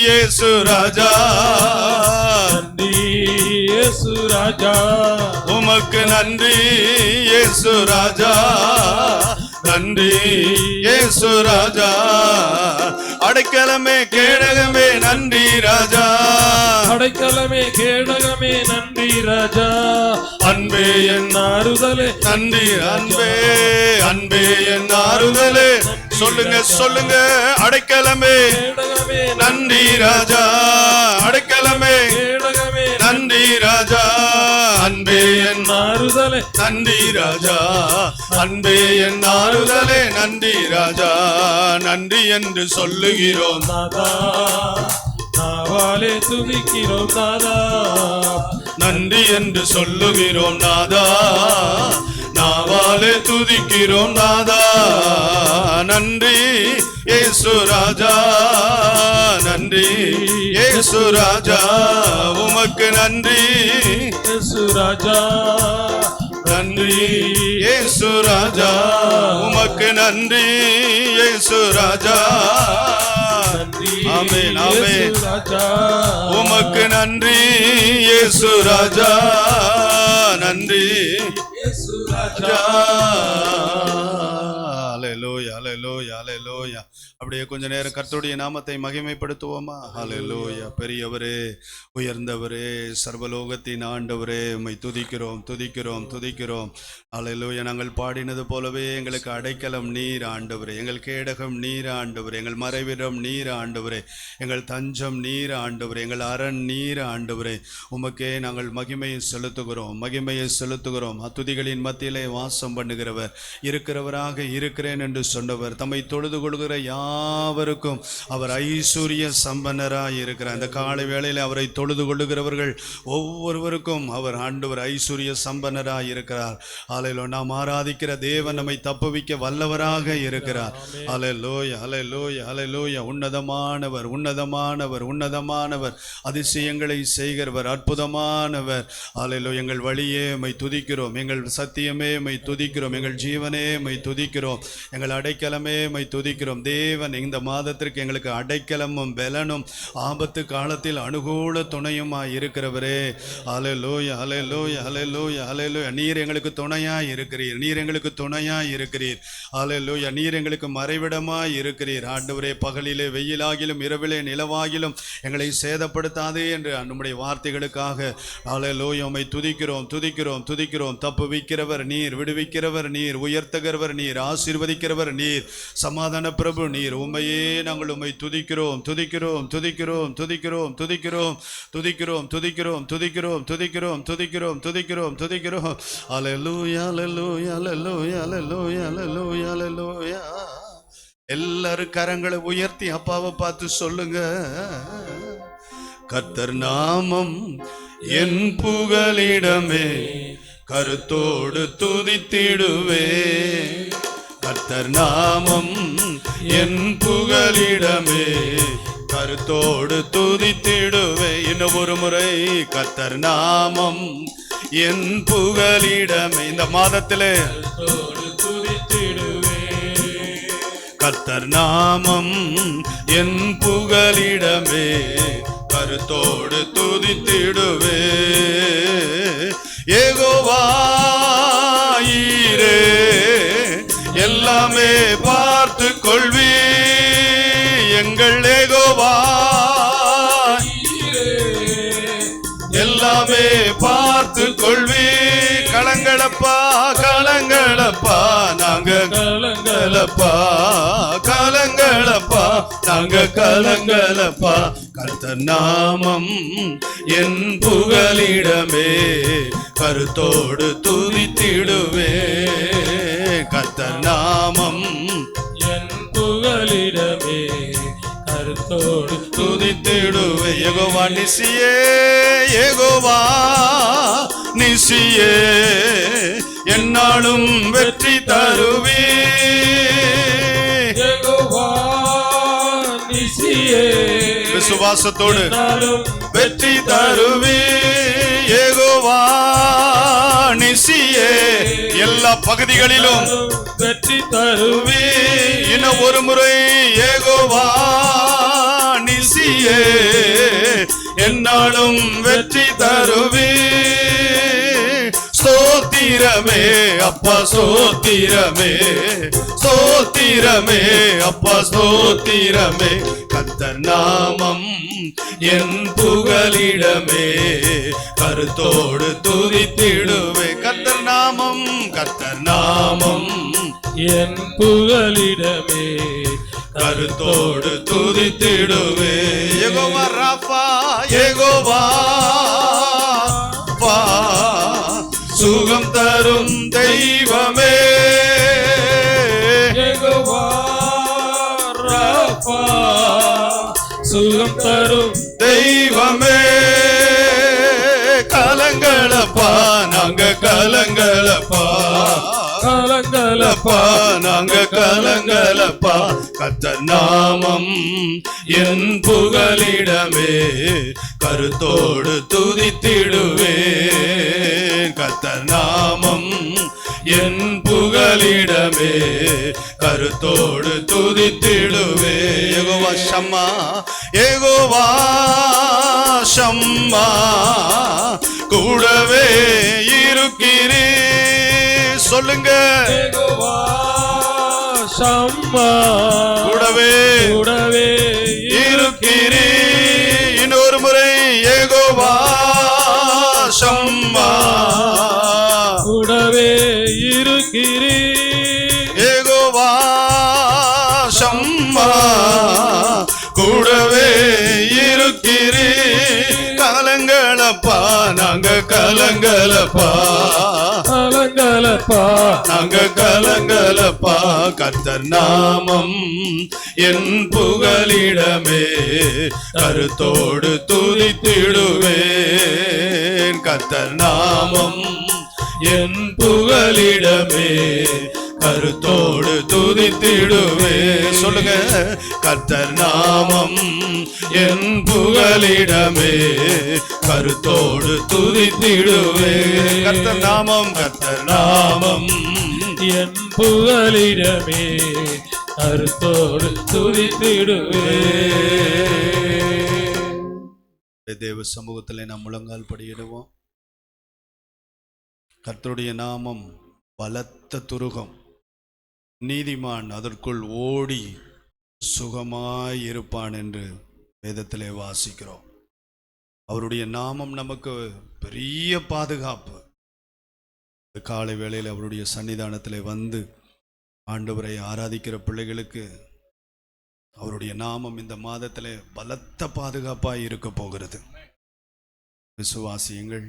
இயேசு ராஜா, நன்றி இயேசு ராஜா. உமக்கு நன்றி இயேசு ராஜா, நன்றி இயேசு ராஜா. அடைக்கலமே கேடகமே நன்றி ராஜா, அடைக்கலமே கேடகமே நன்றி ராஜா. அன்பே என் ஆறுதலே நன்றி. அன்பே அன்பே என் ஆறுதலே. சொல்லுங்க சொல்லுங்க. அடைக்கலமே கேடகமே நன்றி ராஜா, அடைக்கலமே கேடகமே நன்றி ராஜா. அன்பே என் ஆறுதலே நன்றி ராஜா, அன்பே என் ஆறுதலே நன்றி ராஜா. நன்றி என்று சொல்லுகிறோம் நாதா, நாவாலே துதிக்கிறோம் நாதா. நன்றி என்று சொல்லுகிறோம் நாதா, நாவாலே துதிக்கிறோம் நாதா. நன்றி இயேசு ராஜா, நன்றி இயேசு ராஜா. உமக்கு நன்றி இயேசு ராஜா, நன்றி இயேசு ராஜா, உமக்கு நன்றி இயேசு ராஜா. ஆமென் ஆமென். உமக்கு நன்றி இயேசு ராஜா, நன்றி இயேசு ராஜா. ஹல்லேலூயா ஹல்லேலூயா ஹல்லேலூயா. அப்படியே கொஞ்ச நேரம் கர்த்தருடைய நாமத்தை மகிமைப்படுத்துவோமா? ஹல்லேலூயா. பெரியவரே, உயர்ந்தவரே, சர்வலோகத்தின் ஆண்டவரே, உம்மை துதிக்கிறோம் துதிக்கிறோம் துதிக்கிறோம். ஹல்லேலூயா. நாங்கள் பாடினது போலவே எங்களுக்கு அடைக்கலம் நீர் ஆண்டவரே, எங்கள் கேடகம் நீர் ஆண்டவரே, எங்கள் மறைவிடம் நீர் ஆண்டவரே, எங்கள் தஞ்சம் நீர் ஆண்டவரே, எங்கள் அரண் நீர் ஆண்டவரே. உமக்கே நாங்கள் மகிமையை செலுத்துகிறோம் மகிமையை செலுத்துகிறோம். அத்துதிகளின் மத்தியிலே வாசம் பண்ணுகிறவர், இருக்கிறவராக இருக்கிறேன் என்று சொன்னவர், தம்மை தொழுது கொள்கிற யாவருக்கும் அவர் ஐஸ்வர்ய சம்பன்னராய் இருக்கிறார். இந்த காலை வேளையில் அவரை தொழுது கொள்ளுகிறவர்கள் ஒவ்வொருவருக்கும் அவர் ஆண்டவர் ஐஸ்வர்ய சம்பன்னராய் இருக்கிறார். ஹல்லேலூயா. நாம் ஆராதிக்கிற தேவன் நம்மை தப்புவிக்க வல்லவராக இருக்கிறார். ஹல்லேலூயா ஹல்லேலூயா ஹல்லேலூயா. உன்னதமானவர் உன்னதமானவர் உன்னதமானவர், அதிசயங்களை செய்கிறவர், அற்புதமானவர். ஹல்லேலூயா. எங்கள் வழியே உம்மை துதிக்கிறோம், எங்கள் சத்தியமே உம்மை துதிக்கிறோம், எங்கள் ஜீவனே உம்மை துதிக்கிறோம், எங்கள் அடைக்கலமே உம்மை துதிக்கிறோம். தேவன் இந்த மாதத்திற்கு எங்களுக்கு அடைக்கலமும் பலனும் ஆபத்து காலத்தில் அனுகூல துணையுமாய் இருக்கிறவரே. ஹல்லேலூயா ஹல்லேலூயா ஹல்லேலூயா ஹல்லேலூயா. நீர் எங்களுக்கு துணையாய் இருக்கிறீர், நீர் எங்களுக்கு துணையாய் இருக்கிறீர். ஹல்லேலூயா. நீர் எங்களுக்கு மறைவிடமாய் இருக்கிறீர் ஆண்டவரே. பகலிலே வெயிலாகிலும் இரவிலே நிலவாகிலும் எங்களை சேதப்படுத்தாதே என்று நம்முடைய வார்த்தைகளுக்காக ஹல்லேலூயா உம்மை துதிக்கிறோம் துதிக்கிறோம் துதிக்கிறோம். தப்புவிக்கிறவர் நீர், விடுவிக்கிறவர் நீர், உயர்த்துகிறவர் நீர், ஆசீர்வதிக்கிறவர் நீர், சமாதான பிரபு நீர். உம்மையே நாங்கள் உம்மை துதிக்கிறோம் துதிக்கிறோம் துதிக்கிறோம் துதிக்கிறோம் துதிக்கிறோம் துதிக்கிறோம் துதிக்கிறோம் துதிக்கிறோம் துதிக்கிறோம் துதிக்கிறோம் துதிக்கிறோம் துதிக்கிறோம். ஹல்லேலூயா ஹல்லேலூயா ஹல்லேலூயா ஹல்லேலூயா ஹல்லேலூயா ஹல்லேலூயா. எல்லாரும் கரங்களை உயர்த்தி அப்பாவை பார்த்து சொல்லுங்க. கர்த்தர் நாமம் என் புகலிடமே, கருத்தோடு துதித்திடுவே. கர்த்தர் நாமம் என் புகலிடமே, கருத்தோடு துதித்திடுவே. இன்னும் ஒரு முறை. கர்த்தர் நாமம் என் புகலிடமே. இந்த மாதத்திலே துதித்திடுவே. கர்த்தர் நாமம் என் புகலிடமே, கருத்தோடு துதித்திடுவே. யெகோவா ஈரே, எல்லாமே பார்த்து கொள்வி. எங்கள் யெகோவா எல்லாமே பார்த்து கொள்வி. கலங்களப்பா கலங்களப்பா நாங்க கலங்களப்பா கலங்களப்பா நாங்க கலங்களப்பா. கர்த்தர் நாமம் என் புகலிடமே, கருத்தோடு துதித்திடுவே. கர்த்தர் நாமம் என் புகலிடமே, கருத்தோடு துதித்திடுவே. யெகோவா நிசியே, யெகோவா நிசியே, என்னாலும் வெற்றி தருவே. யெகோவா நிசியே, விசுவாசத்தோடு வெற்றி தருவே. யெகோவா நிசியே, எல்லா பகுதிகளிலும் வெற்றி தருவே. இன்னும் ஒரு முறை. யெகோவா நிசியே, என்னாலும் வெற்றி தருவே. ஸ்தோத்திரமே அப்பா ஸ்தோத்திரமே, ஸ்தோத்திரமே அப்பா ஸ்தோத்திரமே. கர்த்தர் நாமம் என் புகலிடமே, கருத்தோடு துதித்திடுவே. கர்த்தர் நாமம் கர்த்தர் நாமம் என் புகலிடமே, கருத்தோடு துதித்திடுவே. யெகோவா ராஃபா, யெகோவா வா, சுகம் தரும் தெய்வமே. யெகோவா ராஃபா, சுகம் தரும் தெய்வமே. கலங்களப்பா நாங்க கலங்களப்பா கலங்களப்பா நாங்க கலங்களப்பா. கர்த்தர் நாமம் என் புகலிடமே, கருத்தோடு துதித்திடுவே. கர்த்தர் நாமம் என் புகலிடமே கருத்தோடு துதித்திடுவே. யெகோவா ஷம்மா, யெகோவா ஷம்மா, கூடவே இருக்கிறீ. சொல்லுங்க, யெகோவா ஷம்மா, கூடவே கூடவே இருக்கிறீ. இன்னொரு முறை, யெகோவா ஷம்மா, கூடவே இருக்கிறீ. யெகோவா ஷம்மா, கூடவே இருக்கிறீ. கலங்களப்பா, நாங்க கலங்களப்பா, கலங்கலப்பா, நாங்க கலங்கலப்பா. கர்த்தர் நாமம் என் புகலிடமே கருத்தோடு துதித்திடுவேன். கர்த்தர் நாமம் என் புகலிடமே கருத்தோடு துதித்திடுவே. சொல்லுங்க, கர்த்தர் நாமம் என் புகலிடமே கருத்தோடு துதித்திடுவே. கர்த்தர் நாமம், கர்த்தர் நாமம் என் புகலிடமே கருத்தோடு துதித்திடுவே. தேவ சமூகத்திலே நாம் முழங்கால் படியிடுவோம். கர்த்தருடைய நாமம் பலத்த துருகம், நீதிமான் அதற்குள் ஓடி சுகமாயிருப்பான் என்று வேதத்திலே வாசிக்கிறோம். அவருடைய நாமம் நமக்கு பெரிய பாதுகாப்பு. காலை வேளையில் அவருடைய சன்னிதானத்திலே வந்து ஆண்டவரை ஆராதிக்கிற பிள்ளைகளுக்கு அவருடைய நாமம் இந்த மாதத்திலே பலத்த பாதுகாப்பாய் இருக்க போகிறது. விசுவாசியுங்கள்.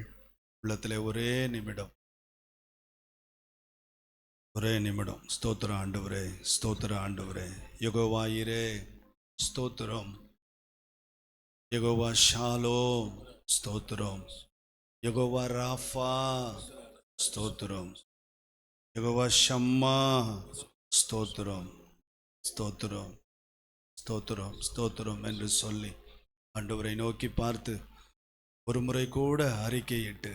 உள்ளத்திலே ஒரே நிமிடம், ஒரே நிமிடம். ஸ்தோத்திரம் ஆண்டவரே, ஸ்தோத்திரம் ஆண்டவரே. யெகோவாயிரே ஸ்தோத்திரம், யெகோவா ஷாலோம் ஸ்தோத்திரம், யெகோவா ராஃபா ஸ்தோத்திரம், யெகோவா ஷம்மா ஸ்தோத்திரம், ஸ்தோத்திரம், ஸ்தோத்திரம், ஸ்தோத்திரம் என்று சொல்லி ஆண்டவரை நோக்கி பார்த்து ஒரு முறை கூட அறிக்கையிட்டு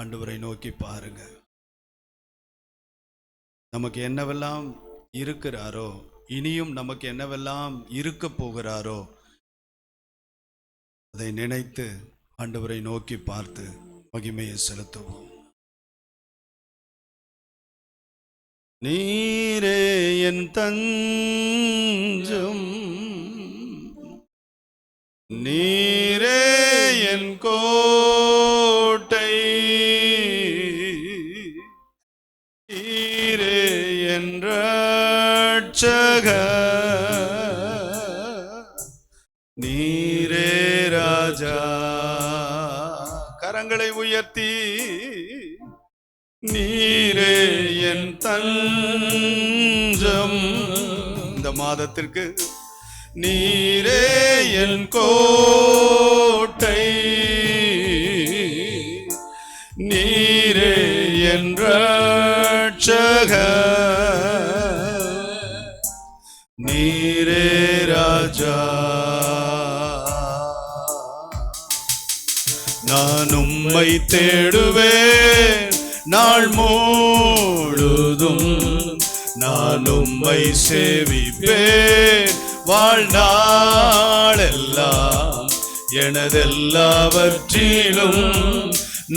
ஆண்டவரை நோக்கி பாருங்க. நமக்கு என்னவெல்லாம் இருக்கிறாரோ, இனியும் நமக்கு என்னவெல்லாம் இருக்க போகிறாரோ அதை நினைத்து ஆண்டவரை நோக்கி பார்த்து மகிமையை செலுத்துவோம். நீரே என் தஞ்சம், நீரே என் கோட்டை, நீரே என் ரட்சகர், நீரே ராஜா. கரங்களை உயர்த்தி, நீரே என் தஞ்சம். இந்த மாதத்திற்கு நீரே என் கோட்டை, நீரே என் ரட்சகர், நீரே ராஜா. நான் உம்மை தேடுவேன் நாள் முழுதும், நான் உம்மை சேவிப்பேன் வாழ்நாளெல்லாம். எனதெல்லாவற்றிலும்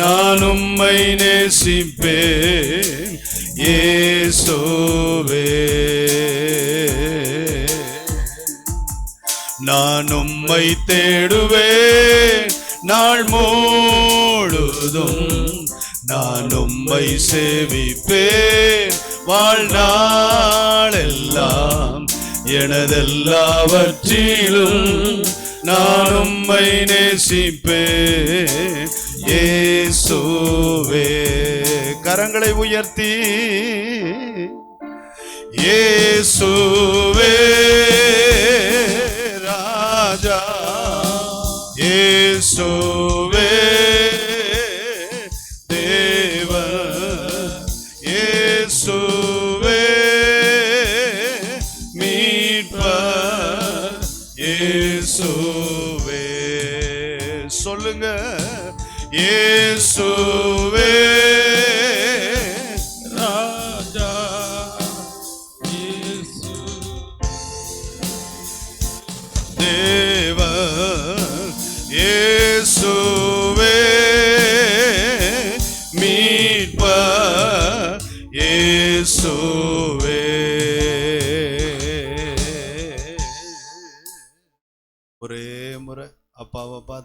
நான் உம்மை நேசிப்பேன் இயேசுவே. நான் உம்மை தேடுவேன் நாள் முழுதும், நான் உம்மை சேவிப்பேன் வாழ்நாளெல்லாம். எனதெல்லாவற்றிலும் நான் உம்மை நேசிப்பேன் இயேசுவே. கரங்களை உயர்த்தி, இயேசுவே ராஜா, இயேசுவே தேவன், இயேசுவே மீட்பர், இயேசுவே. சொல்லுங்க, இயேசுவே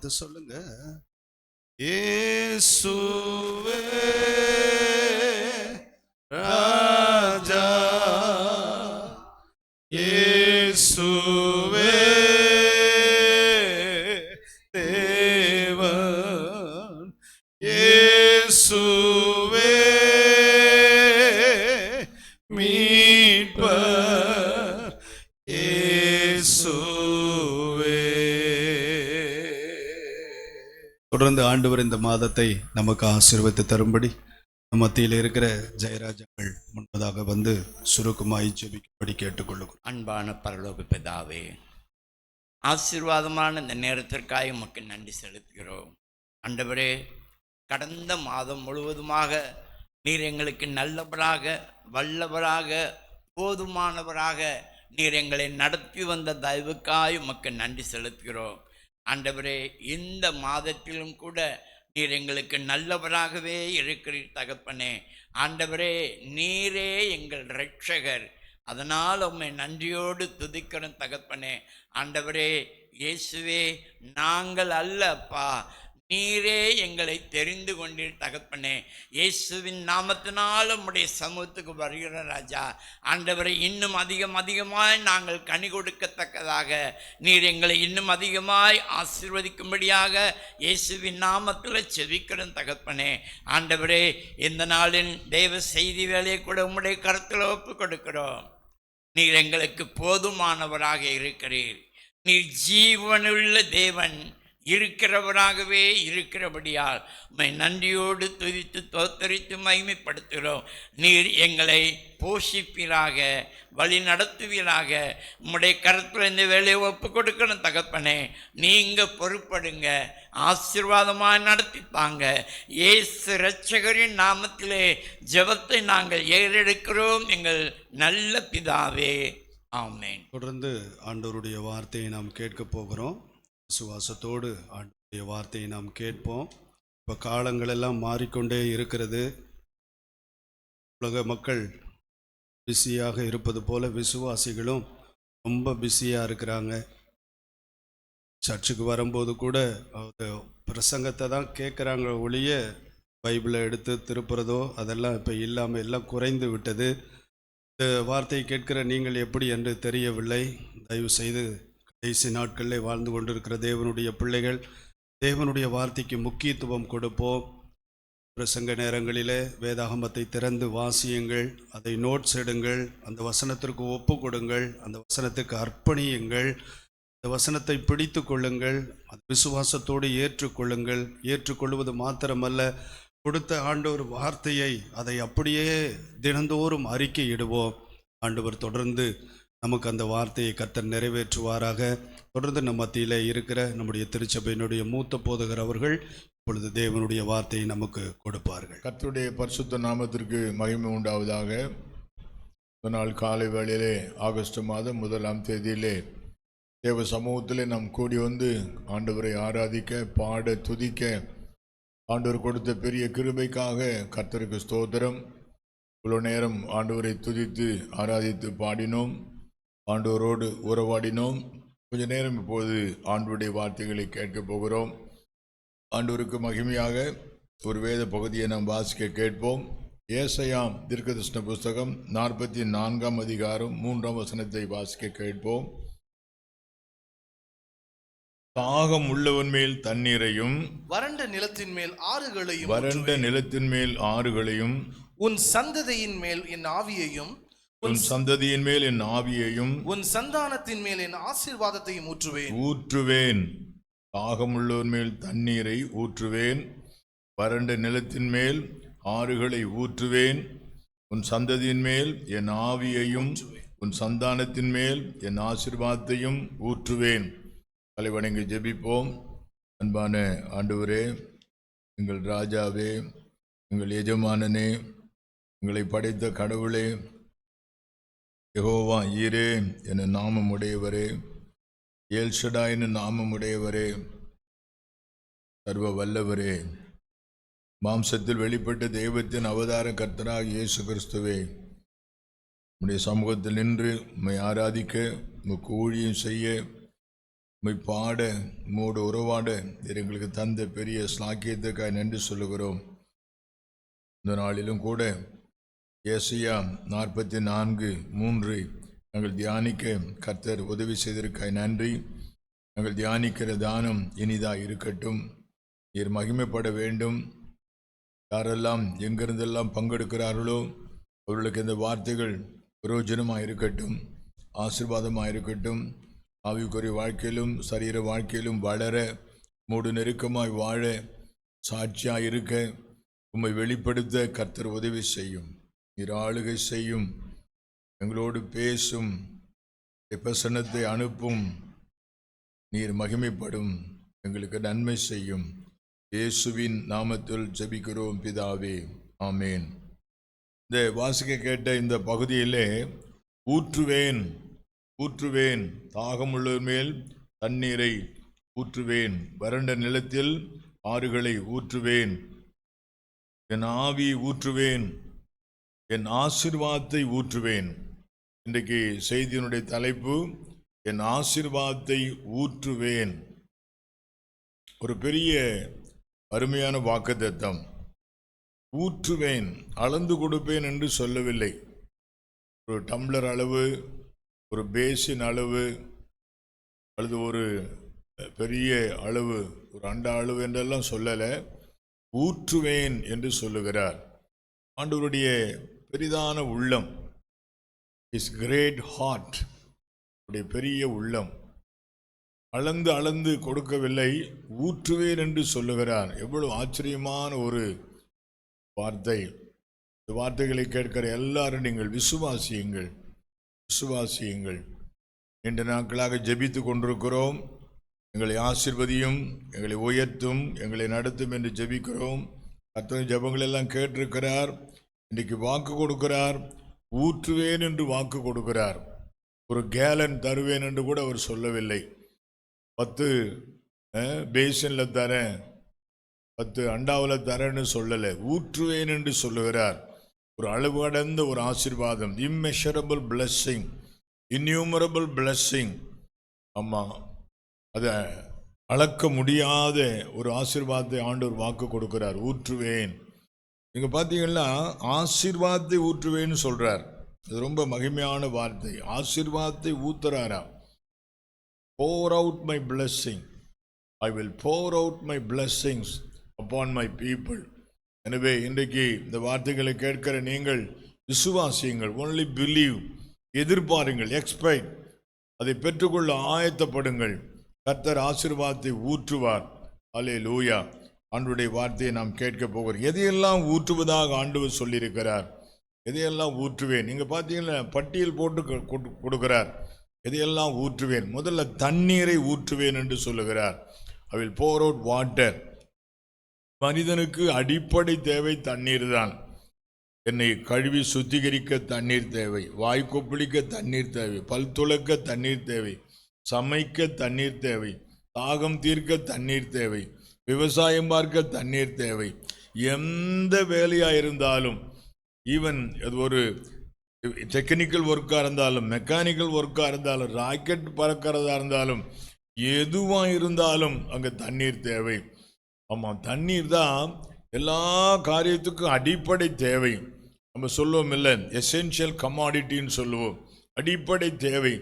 பார்த்து சொல்லுங்க. இயேசுவே ராஜா, இயேசுவே தேவன், இயேசுவே மீட்பர், இயேசுவே. தொடர்ந்து ஆண்டவர் இந்த மாதத்தை நமக்கு ஆசீர்வதித்து தரும்படி மத்தியில் இருக்கிற ஜெயராஜர்கள் முன்பதாக வந்து சுருக்கமாய் ஜெபிக்கும்படி கேட்டுக்கொள்ளுகிறோம். அன்பான பரலோக பிதாவே, ஆசீர்வாதமான இந்த நேரத்திற்காக உமக்கு நன்றி செலுத்துகிறோம். ஆண்டவரே, கடந்த மாதம் முழுவதுமாக நீர் எங்களுக்கு நல்லவராக, வல்லவராக, போதுமானவராக நீர் எங்களை நடத்தி வந்த தயவுக்காய் உமக்கு நன்றி செலுத்துகிறோம். ஆண்டவரே, இந்த மாதத்திலும் கூட நீர் எங்களுக்கு நல்லவராகவே இருக்கிறீர் தகப்பனே. ஆண்டவரே, நீரே எங்கள் இரட்சகர், அதனால் உம்மை நன்றியோடு துதிக்கிறோம் தகப்பனே. ஆண்டவரே இயேசுவே, நாங்கள் அல்ல அப்பா, நீரே எங்களை தெரிந்து கொண்டீர் தகப்பனே. இயேசுவின் நாமத்தினால் உம்முடைய சமூகத்துக்கு வருகிற ராஜா. ஆண்டவரை, இன்னும் அதிகமாய் நாங்கள் கனி கொடுக்கத்தக்கதாக நீர் எங்களை இன்னும் அதிகமாய் ஆசீர்வதிக்கும்படியாக இயேசுவின் நாமத்தில் செபிக்கிறோம் தகப்பனே. ஆண்டவரே, இந்த நாளின் தேவ செய்தி வேலையை கூட உம்முடைய கருத்தில் ஒப்பு கொடுக்கிறோம். நீர் எங்களுக்கு போதுமானவராக இருக்கிறீர். நீர் ஜீவனுள்ள தேவன் இருக்கிறவராகவே இருக்கிறபடியால் உம்மை நன்றியோடு துதித்து தோத்தரித்து மகிமைப்படுத்துகிறோம். நீர் எங்களை போஷிப்பீராக, வழி நடத்துவீராக. உம்முடைய கருத்தில் இந்த வேலையை ஒப்பு கொடுக்கணும் தகப்பனே. நீங்கள் பொறுப்படுங்க, ஆசீர்வாதமாக நடத்திப்பாங்க. இயேசு இரட்சகரின் நாமத்திலே ஜெபத்தை நாங்கள் ஏறெடுக்கிறோம் எங்கள் நல்ல பிதாவே, ஆமென். தொடர்ந்து ஆண்டவருடைய வார்த்தையை நாம் கேட்க போகிறோம். விசுவாசத்தோடு ஆண்டவருடைய வார்த்தையை நாம் கேட்போம். இப்போ காலங்கள் எல்லாம் மாறிக்கொண்டே இருக்கிறது. உலக மக்கள் பிஸியாக இருப்பது போல விசுவாசிகளும் ரொம்ப பிஸியாக இருக்கிறாங்க. சர்ச்சுக்கு வரும்போது கூட பிரசங்கத்தை தான் கேட்குறாங்க ஒழிய பைபிளை எடுத்து திருப்புறதோ அதெல்லாம் இப்போ இல்லாமல் எல்லாம் குறைந்து விட்டது. இந்த வார்த்தையை கேட்கிற நீங்கள் எப்படி என்று தெரியவில்லை. தயவு செய்து கடைசி நாட்களில் வாழ்ந்து கொண்டிருக்கிற தேவனுடைய பிள்ளைகள் தேவனுடைய வார்த்தைக்கு முக்கியத்துவம் கொடுப்போம். பிரசங்க நேரங்களிலே வேதாகமத்தை திறந்து வாசியுங்கள், அதை நோட்ஸ் எடுங்கள், அந்த வசனத்திற்கு ஒப்பு கொடுங்கள், அந்த வசனத்துக்கு அர்ப்பணியுங்கள், அந்த வசனத்தை பிடித்து கொள்ளுங்கள், அது விசுவாசத்தோடு ஏற்றுக்கொள்ளுங்கள். ஏற்றுக்கொள்வது மாத்திரமல்ல, கொடுத்த ஆண்டவர் வார்த்தையை அதை அப்படியே தினந்தோறும் அறிக்கையிடுவோம். ஆண்டவர் தொடர்ந்து நமக்கு அந்த வார்த்தையை கர்த்தர் நிறைவேற்றுவாராக. தொடர்ந்து நம் மத்தியில் இருக்கிற நம்முடைய திருச்சபையினுடைய மூத்த போதகர் அவர்கள் இப்பொழுது தேவனுடைய வார்த்தையை நமக்கு கொடுப்பார்கள். கர்த்தருடைய பரிசுத்த நாமத்திற்கு மகிமை உண்டாவதாக. ஒரு நாள் காலை வேளையிலே ஆகஸ்ட் மாதம் 1ஆம் தேதியிலே தேவ சமூகத்திலே நாம் கூடி வந்து ஆண்டவரை ஆராதிக்க, பாட, துதிக்க ஆண்டவர் கொடுத்த பெரிய கிருபைக்காக கர்த்தருக்கு ஸ்தோத்திரம். இவ்வளோ நேரம் ஆண்டவரை துதித்து ஆராதித்து பாடினோம், ஆண்டவரோடு உறவாடினோம். கொஞ்ச நேரம் இப்போது ஆண்டவருடைய வார்த்தைகளை கேட்க போகிறோம். ஆண்டவருக்கு மகிமையாக ஒரு வேத பகுதியை நாம் வாசிக்க கேட்போம். ஏசாயாம் தீர்க்கதரிசன புஸ்தகம் 44ஆம் அதிகாரம் 3ஆம் வசனத்தை வாசிக்க கேட்போம். தாகம் உள்ளவன் மேல் தண்ணீரையும், வறண்ட நிலத்தின் மேல் ஆறுகளையும், வறண்ட நிலத்தின் மேல் ஆறுகளையும், உன் சந்ததியின் மேல் என் ஆவியையும், உன் சந்ததியின் மேல் என் ஆவியையும், உன் சந்தானத்தின் மேல் என் ஆசீர்வாதத்தையும் ஊற்றுவேன். தாகம் உள்ளவன் மேல் தண்ணீரை ஊற்றுவேன், வறண்ட நிலத்தின் மேல் ஆறுகளை ஊற்றுவேன். உன் சந்ததியின் மேல் என் ஆவியையும், உன் சந்தானத்தின் மேல் என் ஆசீர்வாதத்தையும் ஊற்றுவேன். தலைவணங்கி ஜெபிப்போம். அன்பான ஆண்டவரே, எங்கள் ராஜாவே, எங்கள் எஜமானனே, எங்களை படைத்த கடவுளே, யெகோவா ஈரே என நாமமுடையவரே, ஏல்ஷடா என நாமமுடையவரே, சர்வ வல்லவரே, மாம்சத்தில் வெளிப்பட்ட தெய்வத்தின் அவதார கர்த்தராக இயேசு கிறிஸ்துவே, உம்முடைய சமூகத்தில் நின்று உம்மை ஆராதிக்க, உமக்கு ஊழியம் செய்ய உம்மை பாட உம்மோடு உறவாட நீர் எங்களுக்கு தந்த பெரிய ஸ்லாக்கியத்துக்காக நன்றி சொல்லுகிறோம். இந்த நாளிலும் கூட ஏசாயா 44:3 நாங்கள் தியானிக்க கர்த்தர் உதவி செய்ததற்காக நன்றி. நாங்கள் தியானிக்கிற தானம் இனிதாக இருக்கட்டும். நீர் மகிமைப்பட வேண்டும். யாரெல்லாம் எங்கிருந்தெல்லாம் பங்கெடுக்கிறார்களோ அவர்களுக்கு இந்த வார்த்தைகள் பிரயோஜனமாக இருக்கட்டும், ஆசீர்வாதமாக இருக்கட்டும். ஆவிக்குரிய வாழ்க்கையிலும் சரீர வாழ்க்கையிலும் வளர, மூடு நெருக்கமாய் வாழ, சாட்சியாக இருக்க, உம்மை வெளிப்படுத்த கர்த்தர் உதவி செய்யும். நீர் ஆளுகை செய்யும், எங்களோடு பேசும், பிரசன்னத்தை அனுப்பும். நீர் மகிமைப்படும், எங்களுக்கு நன்மை செய்யும். இயேசுவின் நாமத்தில் ஜெபிக்கிறோம் பிதாவே, ஆமேன். இந்த வாசிக்க கேட்ட இந்த பகுதியிலே ஊற்றுவேன் ஊற்றுவேன், தாகமுள்ளவர் மேல் தண்ணீரை ஊற்றுவேன், வறண்ட நிலத்தில் ஆறுகளை ஊற்றுவேன், என் ஆவி ஊற்றுவேன், என் ஆசீர்வாதத்தை ஊற்றுவேன். இன்றைக்கு செய்தியினுடைய தலைப்பு என் ஆசீர்வாதத்தை ஊற்றுவேன். ஒரு பெரிய அருமையான வாக்குத்தத்தம். ஊற்றுவேன், அளந்து கொடுப்பேன் என்று சொல்லவில்லை. ஒரு டம்ளர் அளவு, ஒரு பேசின் அளவு, அல்லது ஒரு பெரிய அளவு, ஒரு அண்டா அளவு என்றெல்லாம் சொல்லலை. ஊற்றுவேன் என்று சொல்லுகிறார். ஆண்டவருடைய பெரிதான உள்ளம், இஸ் கிரேட் ஹார்ட், பெரிய உள்ளம். அளந்து அளந்து கொடுக்கவில்லை, ஊற்றுவேன் என்று சொல்லுகிறார். எவ்வளவு ஆச்சரியமான ஒரு வார்த்தை. இந்த வார்த்தைகளை கேட்கிற எல்லாரும் நீங்கள் விசுவாசியுங்கள், விசுவாசியுங்கள். நீண்ட நாட்களாக ஜெபித்து கொண்டிருக்கிறோம். எங்களை ஆசீர்வதியும், எங்களை உயர்த்தும், எங்களை நடத்தும் என்று ஜெபிக்கிறோம். அத்தனை ஜெபங்கள் எல்லாம் கேட்டிருக்கிறார். இன்றைக்கு வாக்கு கொடுக்கிறார். ஊற்றுவேன் என்று வாக்கு கொடுக்கிறார். ஒரு கேலன் தருவேன் என்று கூட அவர் சொல்லவில்லை. 10 பேசினில் தரேன், 10 அண்டாவில் தரேன்னு சொல்லலை. ஊற்றுவேன் என்று சொல்லுகிறார். ஒரு அளவு கடந்த ஒரு ஆசீர்வாதம், இம்மெஷரபிள் பிளஸ்ஸிங், இன்யூமரபிள் பிளஸ்ஸிங். ஆமாம், அதை அளக்க முடியாத ஒரு ஆசீர்வாதத்தை ஆண்டவர் வாக்கு கொடுக்கிறார். ஊற்றுவேன். நீங்கள் பார்த்தீங்கன்னா ஆசீர்வாதத்தை ஊற்றுவேன்னு சொல்கிறார். இது ரொம்ப மகிமையான வார்த்தை. ஆசீர்வாதத்தை ஊத்துறாரா. pour out my blessing, I will pour out my blessings upon my people. எனவே இன்றைக்கு இந்த வார்த்தைகளை கேட்கிற நீங்கள் விசுவாசியுங்கள். only believe, எதிர்பாருங்கள், expect, அதை பெற்றுக்கொள்ள ஆயத்தப்படுங்கள். கர்த்தர் ஆசீர்வாதத்தை ஊற்றுவார். அல்லேலூயா. ஆண்டவருடைய வார்த்தையை நாம் கேட்க போகிறோம். எதையெல்லாம் ஊற்றுவதாக ஆண்டவர் சொல்லியிருக்கிறார். எதையெல்லாம் ஊற்றுவேன். நீங்கள் பார்த்தீங்கன்னா பட்டியல் போட்டு கொடுக்கிறார். எதையெல்லாம் ஊற்றுவேன். முதல்ல தண்ணீரை ஊற்றுவேன் என்று சொல்லுகிறார். I will pour out water. மனிதனுக்கு அடிப்படை தேவை தண்ணீர் தான். என்னை கழுவி சுத்திகரிக்க தண்ணீர் தேவை, வாய் கொப்பளிக்க தண்ணீர் தேவை, பல் துலக்க தண்ணீர் தேவை, சமைக்க தண்ணீர் தேவை, தாகம் தீர்க்க தண்ணீர் தேவை, விவசாயம் பார்க்க தண்ணீர் தேவை. எந்த வேலையாக இருந்தாலும், ஈவன் அது ஒரு டெக்னிக்கல் ஒர்க்காக இருந்தாலும், மெக்கானிக்கல் ஒர்க்காக இருந்தாலும், ராக்கெட் பறக்கிறதா இருந்தாலும், எதுவாக இருந்தாலும் அங்கே தண்ணீர் தேவை. ஆமாம், தண்ணீர் தான் எல்லா காரியத்துக்கும் அடிப்படை தேவை. நம்ம சொல்லுவோம் இல்லை, எசென்ஷியல் கமாடிட்டின்னு சொல்லுவோம். அடிப்படை தேவை.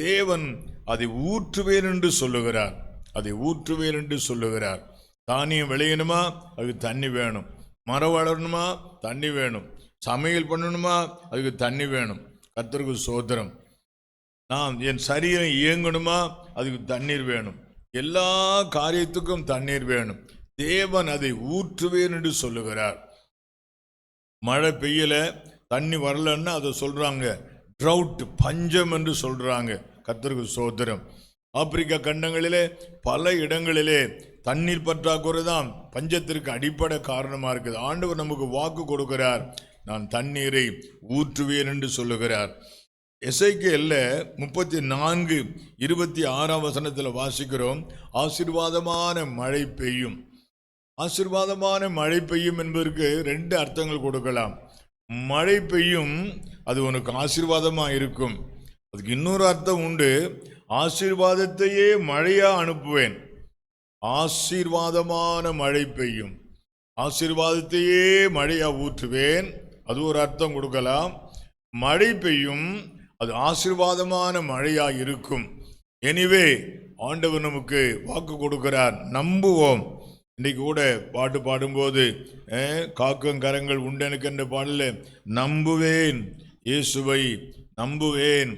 தேவன் அதை ஊற்றுவேன் என்று சொல்லுகிறார். அதை ஊற்றுவேன் என்று சொல்லுகிறார். தானியம் விளையணுமா, அதுக்கு தண்ணி வேணும். மரம் வளரணுமா, தண்ணி வேணும். சமையல் பண்ணணுமா, அதுக்கு தண்ணி வேணும். கர்த்தருக்கு ஸ்தோத்திரம். நான் என் சரீரம் இயங்கணுமா, அதுக்கு தண்ணீர் வேணும். எல்லா காரியத்துக்கும் தண்ணீர் வேணும். தேவன் அதை ஊற்றுவேன் என்று சொல்லுகிறார். மழை பெய்யல, தண்ணி வரலன்னா அதை சொல்றாங்க ட்ரவுட், பஞ்சம் என்று சொல்றாங்க. கர்த்தருக்கு ஸ்தோத்திரம். ஆப்பிரிக்கா கண்டங்களிலே பல இடங்களிலே தண்ணீர் பற்றாக்குறை தான் பஞ்சத்திற்கு அடிப்படை காரணமாக இருக்குது. ஆண்டவர் நமக்கு வாக்கு கொடுக்கிறார், நான் தண்ணீரை ஊற்றுவேன் என்று சொல்லுகிறார். எசேக்கியேல் 34:26 வாசிக்கிறோம், ஆசீர்வாதமான மழை பெய்யும். ஆசீர்வாதமான மழை பெய்யும் என்பதற்கு 2 அர்த்தங்கள் கொடுக்கலாம். மழை பெய்யும், அது உனக்கு ஆசீர்வாதமாக இருக்கும். அதுக்கு இன்னொரு அர்த்தம் உண்டு, ஆசீர்வாதத்தையே மழையா அனுப்புவேன். ஆசீர்வாதமான மழை பெய்யும். ஆசீர்வாதத்தையே மழையா ஊற்றுவேன். அது ஒரு அர்த்தம் கொடுக்கலாம். மழை பெய்யும், அது ஆசீர்வாதமான மழையா இருக்கும். எனிவே ஆண்டவர் நமக்கு வாக்கு கொடுக்கிறார், நம்புவோம். இன்னைக்கு கூட பாட்டு பாடும்போது காக்கும் கரங்கள் உண்டெனக்கு என்ற பாடல நம்புவேன், இயேசுவை நம்புவேன்.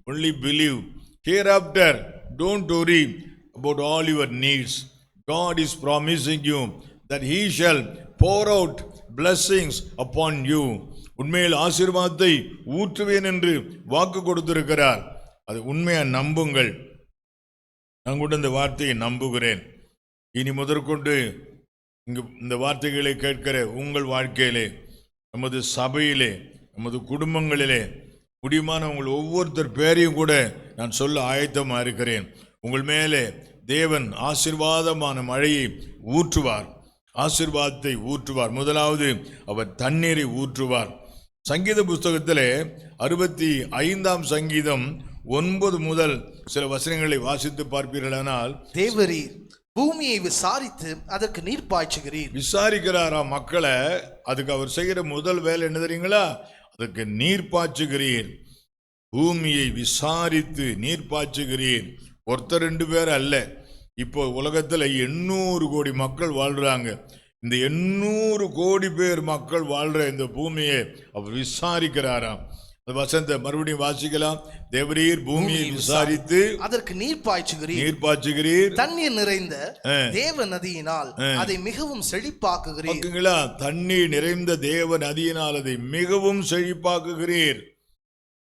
only believe. Hereafter don't worry about all your needs. God is promising you that he shall pour out blessings upon you. உண்மையில் ஆசீர்வாதத்தை ஊற்றுவேன் என்று வாக்கு கொடுத்திருக்கிறார். அது உண்மையா நம்புங்கள். நான் கூட இந்த வார்த்தையை நம்புகிறேன். இனி முதற்கொண்டு இங்கு இந்த வார்த்தைகளை கேட்கிற உங்கள் வாழ்க்கையிலே, நமது சபையிலே, நமது குடும்பங்களிலே முடியுமான உங்கள் ஒவ்வொருத்தர் பேரையும் கூட நான் சொல்ல ஆயத்தமாக இருக்கிறேன். உங்கள் மேலே தேவன் ஆசீர்வாதமான மழையை ஊற்றுவார், ஆசீர்வாதத்தை ஊற்றுவார். முதலாவது அவர் தண்ணீரை ஊற்றுவார். சங்கீத புஸ்தகத்திலே 65 சங்கீதம் 9 முதல் சில வசனங்களை வாசித்து பார்ப்பீர்களானால், தேவரீர் பூமியை விசாரித்து அதற்கு நீர் பாய்ச்சுகிறீர். விசாரிக்கிறாரா மக்களை. அதுக்கு அவர் செய்கிற முதல் வேலை என்ன தெரியுங்களா? அதுக்கு நீர் பாய்ச்சுகிறீர். பூமியை விசாரித்து நீர் பாய்ச்சுகிறீர். ஒருத்தர் 2 பேர் அல்ல. இப்போ உலகத்தில் 800 கோடி மக்கள் வாழ்றாங்க. இந்த 800 கோடி பேர் மக்கள் வாழ்ற இந்த பூமியை அவர் விசாரிக்கிறாராம். வசந்த மறுபடியும் வாசிக்கலாம். தேவரீர் பூமியை விசாரித்து அதற்கு நீர் பாய்ச்சுகிறீர். தண்ணீர் நிறைந்த தேவ நதியினால் அதை மிகவும் செழிப்பாக்குகிறீர். தண்ணீர் நிறைந்த தேவ நதியினால் அதை மிகவும் செழிப்பாக்குகிறீர்.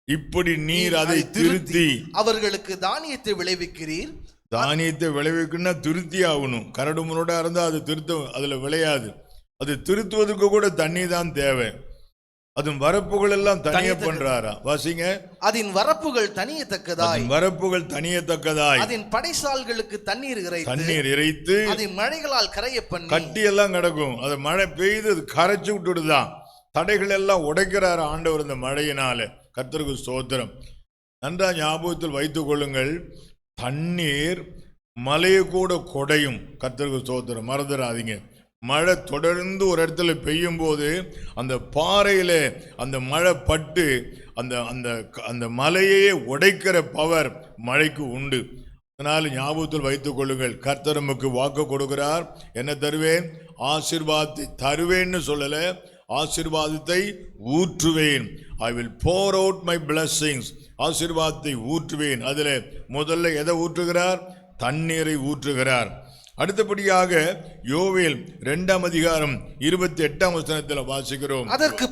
இப்படி நீர் அதை திருத்தி அவர்களுக்கு தானியத்தை விளைவிக்கிறீர். தானியத்தை விளைவிக்கணும்னா திருத்தி ஆகணும். கரடு முரடா இருந்தா அது திருத்த அதுல விளையாது. அது திருத்துவதற்கு கூட தண்ணி தான் தேவை. அதன் வரப்புகள் எல்லாம் தனிய பண்றாரா? வாசிங்க. அதன் வரப்புகள் தனியத்தக்கதாய் அதன் படைசால்களுக்கு தண்ணீர் இறைத்து அதை மழைகளால் கரைய பண்ணி கட்டி எல்லாம் கிடக்கும். அது மழை பெய்து அது கரைச்சு விட்டுடுதான். தடைகள் எல்லாம் உடைக்கிறாரு ஆண்டவர் இந்த மழையினால. கர்த்தருக்கு ஸ்தோத்திரம். நன்றா ஞாபகத்தில் வைத்துக் கொள்ளுங்கள், தண்ணீர் மலையை கூட கொடையும். கர்த்தருக்கு ஸ்தோத்திரம், மறந்துடாதீங்க. மழை தொடர்ந்து ஒரு இடத்துல பெய்யும் போது அந்த பாறையில அந்த மழை பட்டு அந்த அந்த அந்த மலையே உடைக்கிற பவர் மழைக்கு உண்டு. அதனால் ஞாபகத்தில் வைத்துக் கொள்ளுங்கள், கர்த்தர் நமக்கு வாக்கு கொடுக்கிறார். என்ன தருவேன்? ஆசீர்வாதத்தை தருவேன்னு சொல்லல, ஆசீர்வாதத்தை ஊற்றுவேன். I will pour out my blessings. ஆசீர்வாதத்தை ஊற்றுவேன். அதில் முதல்ல எதை ஊற்றுகிறார்? தண்ணீரை ஊற்றுகிறார். அடுத்தபடியாக யோவேல் 2ஆம் அதிகாரம் 28ஆம் வசனத்தில் வாசிக்கிறோம். அதற்கு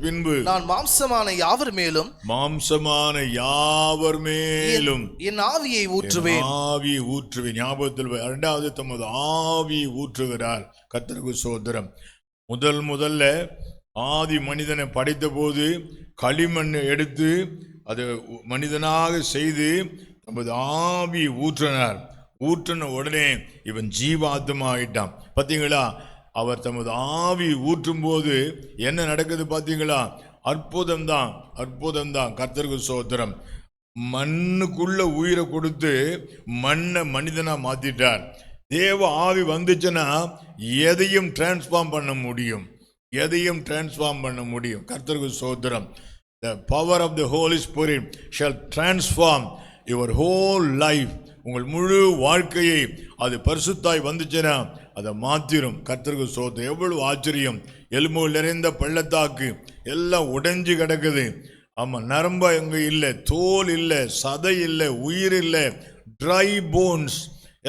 பின்பு நான் மாம்சமான யாவர் மேலும் என் ஆவியை ஊற்றுவேன். ஞாபகத்தில் 2வது தமது ஆவியை ஊற்றுகிறார். கர்த்தருக்கு ஸ்தோத்திரம். முதல்ல ஆதி மனிதனை படைத்த போது களிமண்ணை எடுத்து அது மனிதனாக செய்து தமது ஆவியை ஊற்றினார். ஊற்றின உடனே இவன் ஜீவாத்மா ஆயிட்டான். பார்த்தீங்களா? அவர் தமது ஆவி ஊற்றும் போது என்ன நடக்குது பார்த்தீங்களா? அற்புதம் தான். கர்த்தருக்கு ஸ்தோத்திரம். மண்ணுக்குள்ள உயிரை கொடுத்து மண்ணை மனிதனா மாத்திட்டார். தேவ ஆவி வந்துச்சுன்னா எதையும் டிரான்ஸ்ஃபார்ம் பண்ண முடியும். கர்த்தருக்கு ஸ்தோத்திரம். The power of the Holy Spirit shall transform your whole life. உங்கள் முழு வாழ்க்கையை அது பரிசுத்தாய் வந்துச்சுன்னா அதை மாத்திரும். கர்த்தருக்கு ஸ்தோத்திரம். எவ்வளவு ஆச்சரியம்! எலும்புகள் நிறைந்த பள்ளத்தாக்கு எல்லாம் உடைஞ்சு கிடக்குது. ஆமாம், நரம்பு அங்கே இல்லை, தோல் இல்லை, சதை இல்லை, உயிர் இல்லை, ட்ரை போன்ஸ்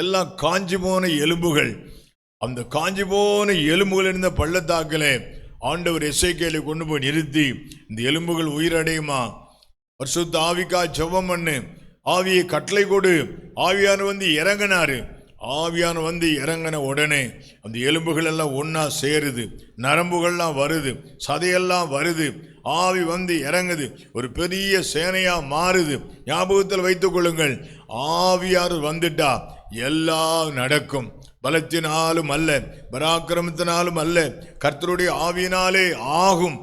எல்லாம் காஞ்சி போன எலும்புகள். அந்த காஞ்சி போன எலும்புகள் இருந்த பள்ளத்தாக்கில் ஆண்டவர் எசேக்கியேலை கொண்டு போய் நிறுத்தி, இந்த எலும்புகள் உயிரடையுமா? பரிசுத்த ஆவிக்கா ஜெபம் பண்ணு, ஆவியை கட்டளை கொடு. ஆவியான வந்து இறங்கினாரு. ஆவியான வந்து இறங்கின உடனே அந்த எலும்புகள் எல்லாம் ஒன்னா சேருது, நரம்புகள்லாம் வருது, சதையெல்லாம் வருது. ஆவி வந்து இறங்குது, ஒரு பெரிய சேனையா மாறுது. ஞாபகத்தில் வைத்துக் கொள்ளுங்கள், ஆவியார் வந்துட்டா எல்லாம் நடக்கும். பலத்தினாலும் அல்ல, பராக்கிரமத்தினாலும் அல்ல, கர்த்தருடைய ஆவியினாலே ஆகும்.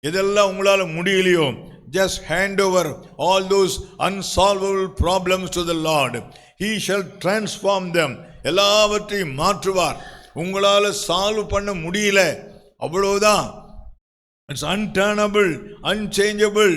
இதெல்லாம் உங்களால முடியலையோ, just hand over all those unsolvable problems to the Lord. He shall transform them. எல்லாவற்றையும் மாற்றுவார். உங்களால சால்வ் பண்ண முடியல, அவ்வளவுதான். It's unturnable, unchangeable,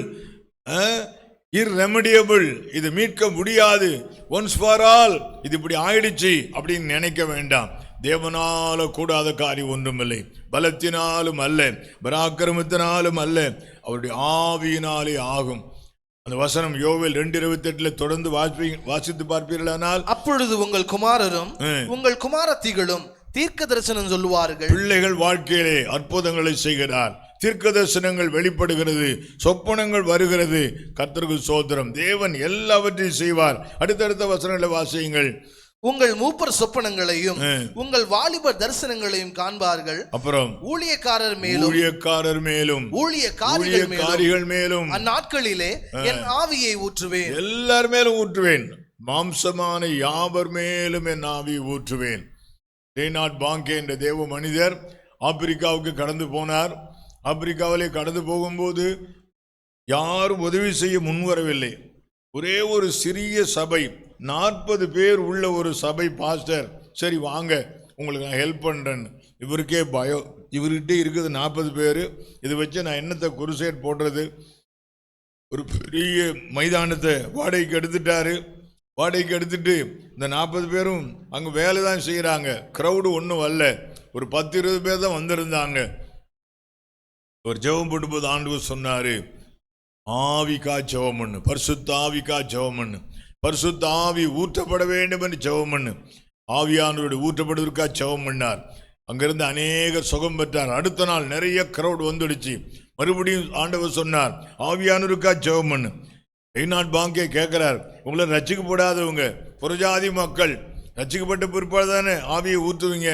irremediable. இது மீட்க முடியாது. ஒன்ஸ் ஃபார் ஆல் இது இப்படி ஆயிடுச்சு அப்படின்னு நினைக்க வேண்டாம். தேவனால கூடாத காரியம் ஒன்றுமில்லை. பலத்தினாலும் அல்ல, பராக்கிரமத்தினாலும் அல்ல, அவருடைய ஆவியினாலே ஆகும். அந்த வசனம் யோவேல் 2:28 தொடர்ந்து வாசித்து பார்ப்பீர்களானால், அப்பொழுது உங்கள் குமாரரும் உங்கள் குமாரத்திகளும் தீர்க்க தரிசனம் சொல்லுவார்கள். பிள்ளைகள் வாழ்க்கையிலே அற்புதங்களை செய்கிறார். தீர்க்க தரிசனங்கள் வெளிப்படுகிறது, சொப்பனங்கள் வருகிறது. கர்த்தருக்கு ஸ்தோத்திரம். தேவன் எல்லாவற்றையும் செய்வார். அடுத்தடுத்த வசனங்களை வாசியுங்கள். உங்கள் மூப்பர் சொப்பனங்களையும் உங்கள் வாலிபர் தரிசனங்களையும் காண்பார்கள். அப்புறம் ஊழியக்காரர் மேலும் ஊழியக்காரிகள் மேலும் அந்நாட்களிலே என் ஆவியை ஊற்றுவேன். எல்லார் மேலும் ஊற்றுவேன். மாம்சமான யாவர் மேலும் என் ஆவியை ஊற்றுவேன். ரேனாட் பாங்கே என்ற தேவ மனிதர் ஆப்பிரிக்காவுக்கு கடந்து போனார். ஆப்பிரிக்காவிலே கடந்து போகும்போது யாரும் உதவி செய்ய முன்வரவில்லை. ஒரே ஒரு சிறிய சபை, 40 பேர் உள்ள ஒரு சபை. பாஸ்டர், சரி வாங்க உங்களுக்கு நான் ஹெல்ப் பண்ணுறேன்னு. இவருக்கே பயம். இவர்கிட்ட இருக்குது 40 பேர், இதை வச்சு நான் என்னத்தை குருசேட் போடுறது? ஒரு பெரிய மைதானத்தை வாடகைக்கு எடுத்துட்டாரு. வாடகைக்கு எடுத்துட்டு இந்த 40 பேரும் அங்கே வேலை தான் செய்கிறாங்க. க்ரௌடு ஒன்றும் வரல, ஒரு 10-20 பேர் தான் வந்திருந்தாங்க. ஒரு ஜெபம் போடும்போது ஆண்டவர் சொன்னாரு, ஆவிக்கா ஜெபம் பண்ணு, பரிசுத்த ஆவிக்கா ஜெபம் பண்ணு, பரிசுத்த ஆவி ஊற்றப்பட வேண்டும் என்று ஜெபம் பண்ணு. ஆவியானவருடைய ஊற்றப்படுவதற்காக ஜெபம் பண்ணார். அங்கிருந்து அநேகர் சுகம் பெற்றார். அடுத்த நாள் நிறைய கிரௌட் வந்துடுச்சு. மறுபடியும் ஆண்டவர் சொன்னார், ஆவியானவருக்காக ஜெபம் பண்ணு. ரேனாட் பாங்கே கேட்கிறார், உங்களை ரட்சிக்கப்படாதவங்க புறஜாதி மக்கள் ரட்சிக்கப்பட்ட பிற்பாடு தானே ஆவியை ஊற்றுவீங்க?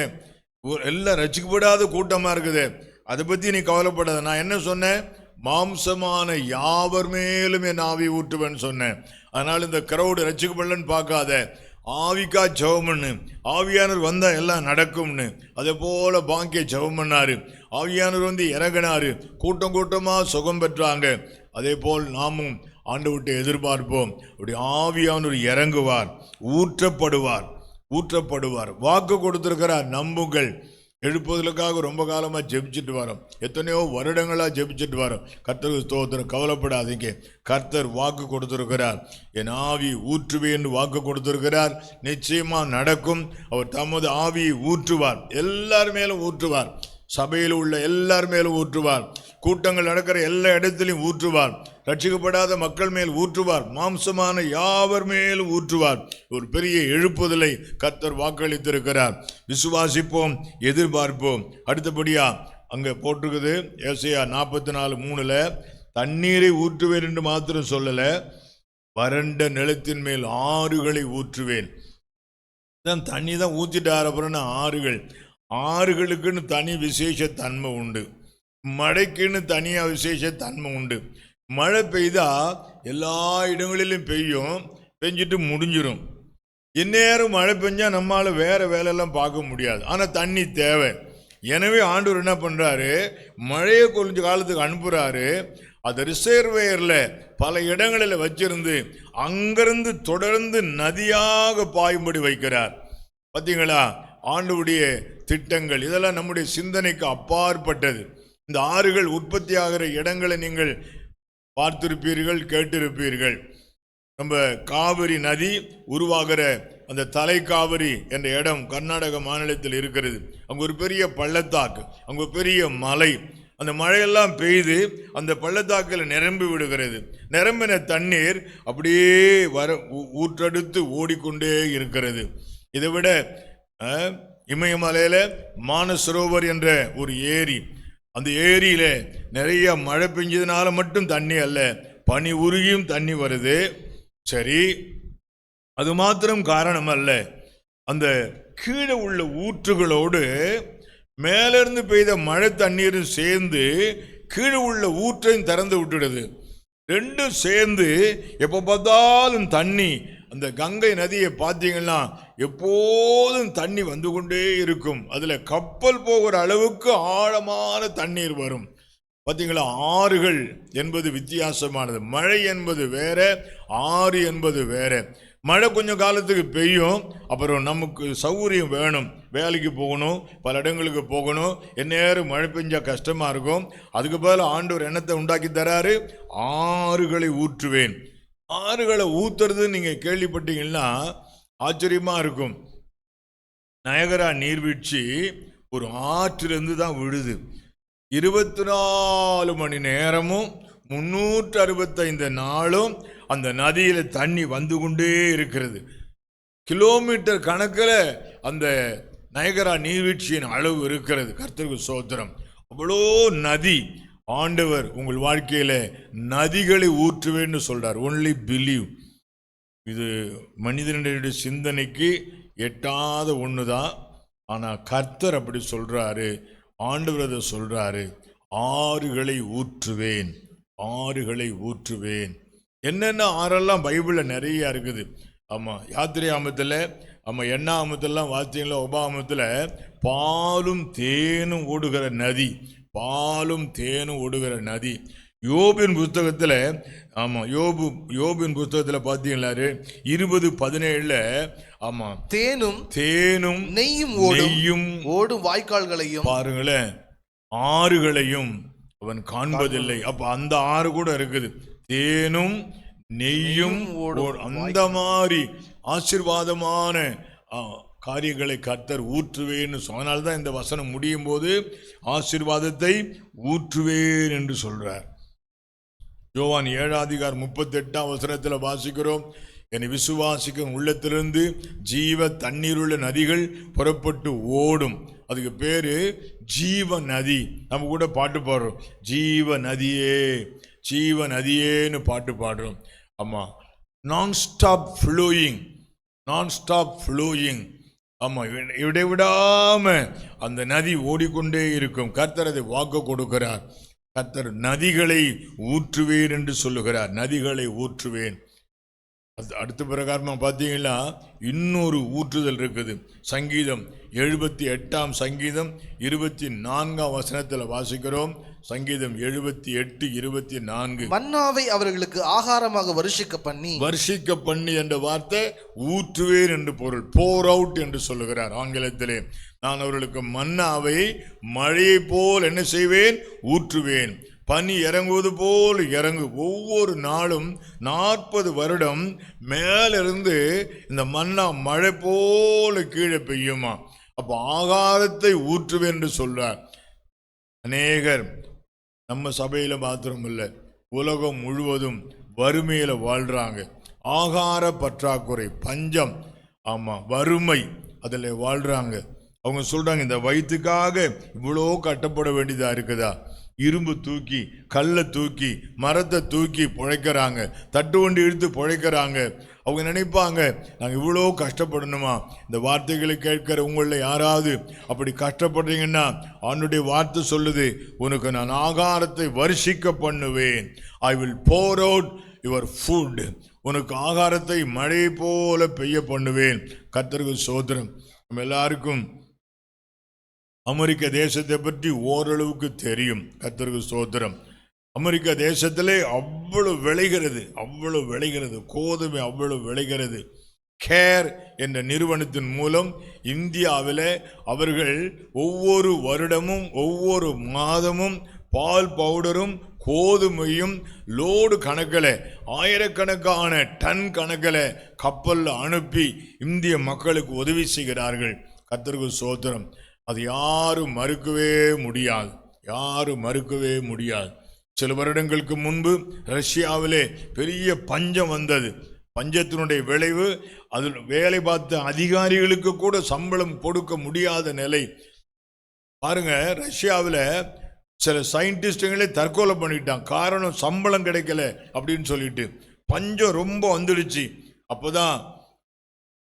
எல்லாம் ரட்சிக்கப்படாத கூட்டமாக இருக்குது, அதை பற்றி நீ கவலைப்படாத. நான் என்ன சொன்னேன்? மாம்சமான யாவர் மேலும் என் ஆவி ஊற்றுவேன்னு சொன்னேன். அதனால் இந்த கிரௌடு ரட்சிக்கப்படலன்னு பார்க்காத, ஆவிக்கா ஜெபம் பண்ணு. ஆவியானவர் வந்தால் எல்லாம் நடக்கும்னு. அதே போல் பாங்கே ஜெபம் பண்ணாரு. ஆவியானவர் வந்து இறங்கினாரு. கூட்டம் கூட்டமாக சுகம் பெற்றாங்க. அதே போல் நாமும் ஆண்டவர்கிட்ட எதிர்பார்ப்போம். அப்படி ஆவியானவர் இறங்குவார், ஊற்றப்படுவார். வாக்கு கொடுத்திருக்கிறார், நம்புங்கள். எழுப்புவதற்காக ரொம்ப காலமாக ஜெபிச்சுட்டு வரோம், எத்தனையோ வருடங்களாக ஜெபிச்சுட்டு வரோம். கர்த்தருக்கு ஸ்தோத்திரம். கவலைப்படாதீங்க, கர்த்தர் வாக்கு கொடுத்திருக்கிறார். என் ஆவி ஊற்றுவேன் வாக்கு கொடுத்திருக்கிறார். நிச்சயமாக நடக்கும். அவர் தமது ஆவியை ஊற்றுவார், எல்லார் மேலும் ஊற்றுவார். சபையில் உள்ள எல்லார் மேலும் ஊற்றுவார். கூட்டங்கள் நடக்கிற எல்லா இடத்திலையும் ஊற்றுவார். ரட்சிக்கப்படாத மக்கள் மேல் ஊற்றுவார். மாம்சமான யாவர் மேலும் ஊற்றுவார். ஒரு பெரிய எழுப்புதலை கர்த்தர் வாக்களித்திருக்கிறார். விசுவாசிப்போம், எதிர்பார்ப்போம். அடுத்தபடியா அங்கே போட்டிருக்குது ஏசாயா 44:3 தண்ணீரை ஊற்றுவேன் என்று மாத்திரம் சொல்லலை, வறண்ட நிலத்தின் மேல் ஆறுகளை ஊற்றுவேன். தண்ணி தான் ஊற்றிட்டார். அப்புறம் ஆறுகளுக்குன்னு தனி விசேஷ தன்மை உண்டு, மழைக்குன்னு தனியாக விசேஷ தன்மை உண்டு. மழை பெய்தா எல்லா இடங்களிலும் பெய்யும், பெஞ்சிட்டு முடிஞ்சிடும். இந்நேரம் மழை பெஞ்சால் நம்மளால் வேறு வேலையெல்லாம் பார்க்க முடியாது. ஆனால் தண்ணி தேவை. எனவே ஆண்டவர் என்ன பண்ணுறாரு, மழையை கொஞ்ச காலத்துக்கு அனுப்புகிறாரு. அதை ரிசர்வேயரில் பல இடங்களில் வச்சிருந்து அங்கிருந்து தொடர்ந்து நதியாக பாயும்படி வைக்கிறார். பார்த்தீங்களா ஆண்டவருடைய திட்டங்கள்? இதெல்லாம் நம்முடைய சிந்தனைக்கு அப்பாற்பட்டது. இந்த ஆறுகள் உற்பத்தி ஆகிற இடங்களை நீங்கள் பார்த்திருப்பீர்கள், கேட்டிருப்பீர்கள். நம்ம காவிரி நதி உருவாகிற அந்த தலைக்காவிரி என்ற இடம் கர்நாடக மாநிலத்தில் இருக்கிறது. அங்கே ஒரு பெரிய பள்ளத்தாக்கு, அங்கே பெரிய மலை. அந்த மழையெல்லாம் பெய்து அந்த பள்ளத்தாக்கில் நிரம்பி விடுகிறது. நிரம்பின தண்ணீர் அப்படியே ஊற்றெடுத்து ஓடிக்கொண்டே இருக்கிறது. இதை விட இமயமலையில் மானசரோவர் என்ற ஒரு ஏரி, அந்த ஏரியில நிறைய மழை பெஞ்சதுனால மட்டும் தண்ணி அல்ல, பனி உருகியும் தண்ணி வருது. சரி, அது மாத்திரம் காரணம் அல்ல. அந்த கீழே உள்ள ஊற்றுகளோடு மேலிருந்து பெய்த மழை தண்ணீரும் சேர்ந்து கீழே உள்ள ஊற்றையும் திறந்து விட்டுடுது. ரெண்டும் சேர்ந்து எப்போ பார்த்தாலும் தண்ணி. அந்த கங்கை நதியை பார்த்தீங்கன்னா எப்போதும் தண்ணி வந்து கொண்டே இருக்கும். அதில் கப்பல் போகிற அளவுக்கு ஆழமான தண்ணீர் வரும். பார்த்தீங்களா, ஆறுகள் என்பது வித்தியாசமானது. மழை என்பது வேற, ஆறு என்பது வேற. மழை கொஞ்சம் காலத்துக்கு பெய்யும், அப்புறம் நமக்கு சௌகரியம் வேணும், வேலைக்கு போகணும், பல இடங்களுக்கு போகணும், எந்நேரம் மழை பெஞ்சா கஷ்டமா இருக்கும். அதுக்கு பதில் ஆண்டவர் என்னத்தை உண்டாக்கி தராரு? ஆறுகளை ஊற்றுவேன். ஆறுகளை ஊத்துறது நீங்க கேள்விப்பட்டீங்கன்னா ஆச்சரியமா இருக்கும். நயகரா நீர்வீழ்ச்சி ஒரு ஆற்றிலிருந்து தான் விழுது. 24 மணி நேரமும் 365 நாளும் அந்த நதியில தண்ணி வந்து கொண்டே இருக்கிறது. கிலோமீட்டர் கணக்கில் அந்த நயகரா நீர்வீழ்ச்சியின் அளவு இருக்கிறது. கர்த்தருக்கு ஸ்தோத்திரம். அவ்வளோ நதி. ஆண்டவர் உங்கள் வாழ்க்கையில நதிகளை ஊற்றுவேன்னு சொல்றார். Only believe. இது மனிதனுடைய சிந்தனைக்கு எட்டாத ஒண்ணுதான். ஆனா கர்த்தர் அப்படி சொல்றாரு, ஆண்டவர் அதை சொல்றாரு, ஆறுகளை ஊற்றுவேன், ஆறுகளை ஊற்றுவேன். என்னென்ன ஆறெல்லாம் பைபிள்ல நிறைய இருக்குது. ஆமா, யாத்திரையாமத்தில், ஆமா, எண்ணாமத்திலாம் வாசிங்களா, உபாமத்தில் பாலும் தேனும் ஓடுகிற நதி, பாலும் தேனும் ஓடுகிற நதி. யோபின் புஸ்தகத்தில், ஆமாம், யோபின் புஸ்தகத்தில் பார்த்தீங்களா 20:17, ஆமாம், தேனும் தேனும் நெய்யும் ஓடும் வாய்க்கால்களையும், பாருங்களேன், ஆறுகளையும் அவன் காண்பதில்லை. அப்ப அந்த ஆறு கூட இருக்குது. தேனும் நெய்யும் அந்த மாதிரி ஆசீர்வாதமான காரியங்களை கர்த்தர் ஊற்றுவேன்னு சொன்னால்தான் இந்த வசனம் முடியும் போது ஆசீர்வாதத்தை ஊற்றுவேன் என்று சொல்றார். யோவான் 7:38 வாசிக்கிறோம், என்னை விசுவாசிக்கும் உள்ளத்திலிருந்து ஜீவ தண்ணீருள்ள நதிகள் புறப்பட்டு ஓடும். அதுக்கு பேரு ஜீவ நதி. நம்ம கூட பாட்டு பாடுறோம், ஜீவ நதியே, ஜீவ நதியேன்னு பாட்டு பாடுறோம். ஆமா, நான் ஸ்டாப் ஃப்ளோயிங், நான் ஸ்டாப் ஃப்ளோயிங். ஆமா, இடைவிடாம அந்த நதி ஓடிக்கொண்டே இருக்கும். கர்த்தர் அதை வாக்கு கொடுக்கிறார். கர்த்தர் நதிகளை ஊற்றுவேன் என்று சொல்லுகிறார். நதிகளை ஊற்றுவேன். அடுத்த பிரகாரமா பார்த்தீங்கன்னா இன்னொரு ஊற்றுதல் இருக்குது. சங்கீதம் 78 சங்கீதம் 24 வாசிக்கிறோம். சங்கீதம் 78:24, மன்னாவை அவர்களுக்கு ஆகாரமாக வருஷிக்க பண்ணி என்ற வார்த்தை ஊற்றுவேன் என்று பொருள். போர் அவுட் என்று சொல்லுகிறார் ஆங்கிலத்திலே. நான் அவர்களுக்கு மன்னாவை மழையை போல் என்ன செய்வேன்? ஊற்றுவேன். பனி இறங்குவது போல் இறங்கு. ஒவ்வொரு நாளும் 40 வருடம் மேலிருந்து இந்த மன்னா மழை போல கீழே பெய்யுமா. அப்ப ஆகாரத்தை ஊற்றுவேன் என்று சொல்றார். அநேகர் நம்ம சபையில மாத்திரம் இல்லை, உலகம் முழுவதும் வறுமையில வாழ்றாங்க. ஆகார பற்றாக்குறை, பஞ்சம், ஆமா, வறுமை, அதில் வாழ்றாங்க. அவங்க சொல்றாங்க, இந்த வயிற்றுக்காக இவ்வளோ கட்டப்பட வேண்டியதா இருக்குதா? இரும்பு தூக்கி, கல்லை தூக்கி, மரத்தை தூக்கி பிழைக்கிறாங்க, தட்டு வண்டி இழுத்து பிழைக்கிறாங்க. அவங்க நினைப்பாங்க, நாங்கள் இவ்வளோ கஷ்டப்படணுமா? இந்த வார்த்தைகளை கேட்கிற உங்களில் யாராவது அப்படி கஷ்டப்படுறீங்கன்னா, அவனுடைய வார்த்தை சொல்லுது, உனக்கு நான் ஆகாரத்தை வருஷிக்க பண்ணுவேன். I will bore out your food. உனக்கு ஆகாரத்தை மழை போல பெய்ய பண்ணுவேன். கர்த்தருக்கு ஸ்தோத்திரம். நம்ம எல்லாருக்கும் அமெரிக்க தேசத்தை பற்றி ஓரளவுக்கு தெரியும். கர்த்தருக்கு ஸ்தோத்திரம். அமெரிக்க தேசத்திலே அவ்வளவு விளைகிறது, கோதுமை அவ்வளவு விளைகிறது. கேர் என்ற நிறுவனத்தின் மூலம் இந்தியாவில் அவர்கள் ஒவ்வொரு வருடமும் ஒவ்வொரு மாதமும் பால் பவுடரும் கோதுமையும் லோடு கணக்கில், ஆயிரக்கணக்கான டன் கணக்கில் கப்பலில் அனுப்பி இந்திய மக்களுக்கு உதவி செய்கிறார்கள். கர்த்தருக்கு ஸ்தோத்திரம். அது யாரும் மறுக்கவே முடியாது. சில வருடங்களுக்கு முன்பு ரஷ்யாவிலே பெரிய பஞ்சம் வந்தது. பஞ்சத்தினுடைய விளைவு, அதில் வேலை பார்த்த அதிகாரிகளுக்கு கூட சம்பளம் கொடுக்க முடியாத நிலை. பாருங்க, ரஷ்யாவில் சில சயின்டிஸ்டுங்களே தற்கொலை பண்ணிட்டான். காரணம் சம்பளம் கிடைக்கல அப்படின்னு சொல்லிட்டு. பஞ்சம் ரொம்ப வந்துடுச்சு. அப்போதான்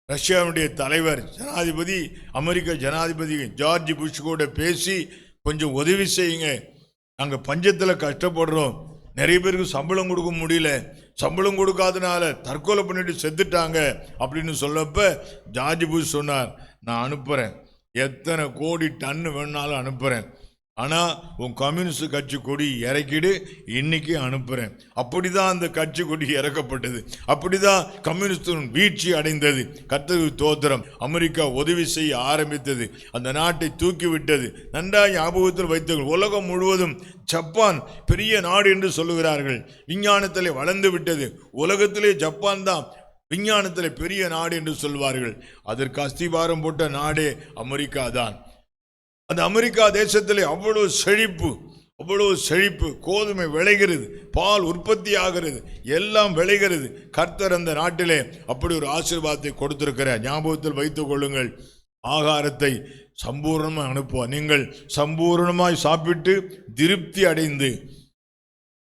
ரஷ்யாவுடைய தலைவர், ஜனாதிபதி, அமெரிக்க ஜனாதிபதி ஜார்ஜ் புஷ் கூட பேசி, கொஞ்சம் உதவி செய்யுங்க, நாங்கள் பஞ்சத்தில் கஷ்டப்படுறோம், நிறைய பேருக்கு சம்பளம் கொடுக்க முடியல, சம்பளம் கொடுக்காதனால தற்கொலை பண்ணிட்டு செத்துட்டாங்க அப்படின்னு சொல்லப்ப ஜார்ஜ் புஷ் சொன்னார், நான் அனுப்புகிறேன், எத்தனை கோடி டன்னு வேணாலும் அனுப்புகிறேன். ஆனா உன் கம்யூனிஸ்ட் கட்சி கொடி இறக்கிடு, இன்னைக்கு அனுப்புறேன். அப்படிதான் அந்த கட்சி கொடி இறக்கப்பட்டது. அப்படிதான் கம்யூனிஸ்ட் வீழ்ச்சி அடைந்தது. கர்த்தருக்கு ஸ்தோத்திரம். அமெரிக்கா உதவி செய்ய ஆரம்பித்தது, அந்த நாட்டை தூக்கி விட்டது. நன்றாக ஞாபகத்தில் வைத்தவர்கள். உலகம் முழுவதும் ஜப்பான் பெரிய நாடு என்று சொல்லுகிறார்கள். விஞ்ஞானத்திலே வளர்ந்து விட்டது. உலகத்திலே ஜப்பான் தான் விஞ்ஞானத்திலே பெரிய நாடு என்று சொல்வார்கள். அதற்கு அஸ்திவாரம் போட்ட நாடே அமெரிக்கா தான். அந்த அமெரிக்கா தேசத்திலே அவ்வளவு செழிப்பு, கோதுமை விளைகிறது, பால் உற்பத்தி ஆகிறது, எல்லாம் விளைகிறது. கர்த்தர் அந்த நாட்டிலே அப்படி ஒரு ஆசீர்வாதத்தை கொடுத்திருக்கிறார். ஞாபகத்தில் வைத்துக் கொள்ளுங்கள். ஆகாரத்தை சம்பூர்ணமாய் அனுப்புவார். நீங்கள் சம்பூர்ணமாய் சாப்பிட்டு திருப்தி அடைந்து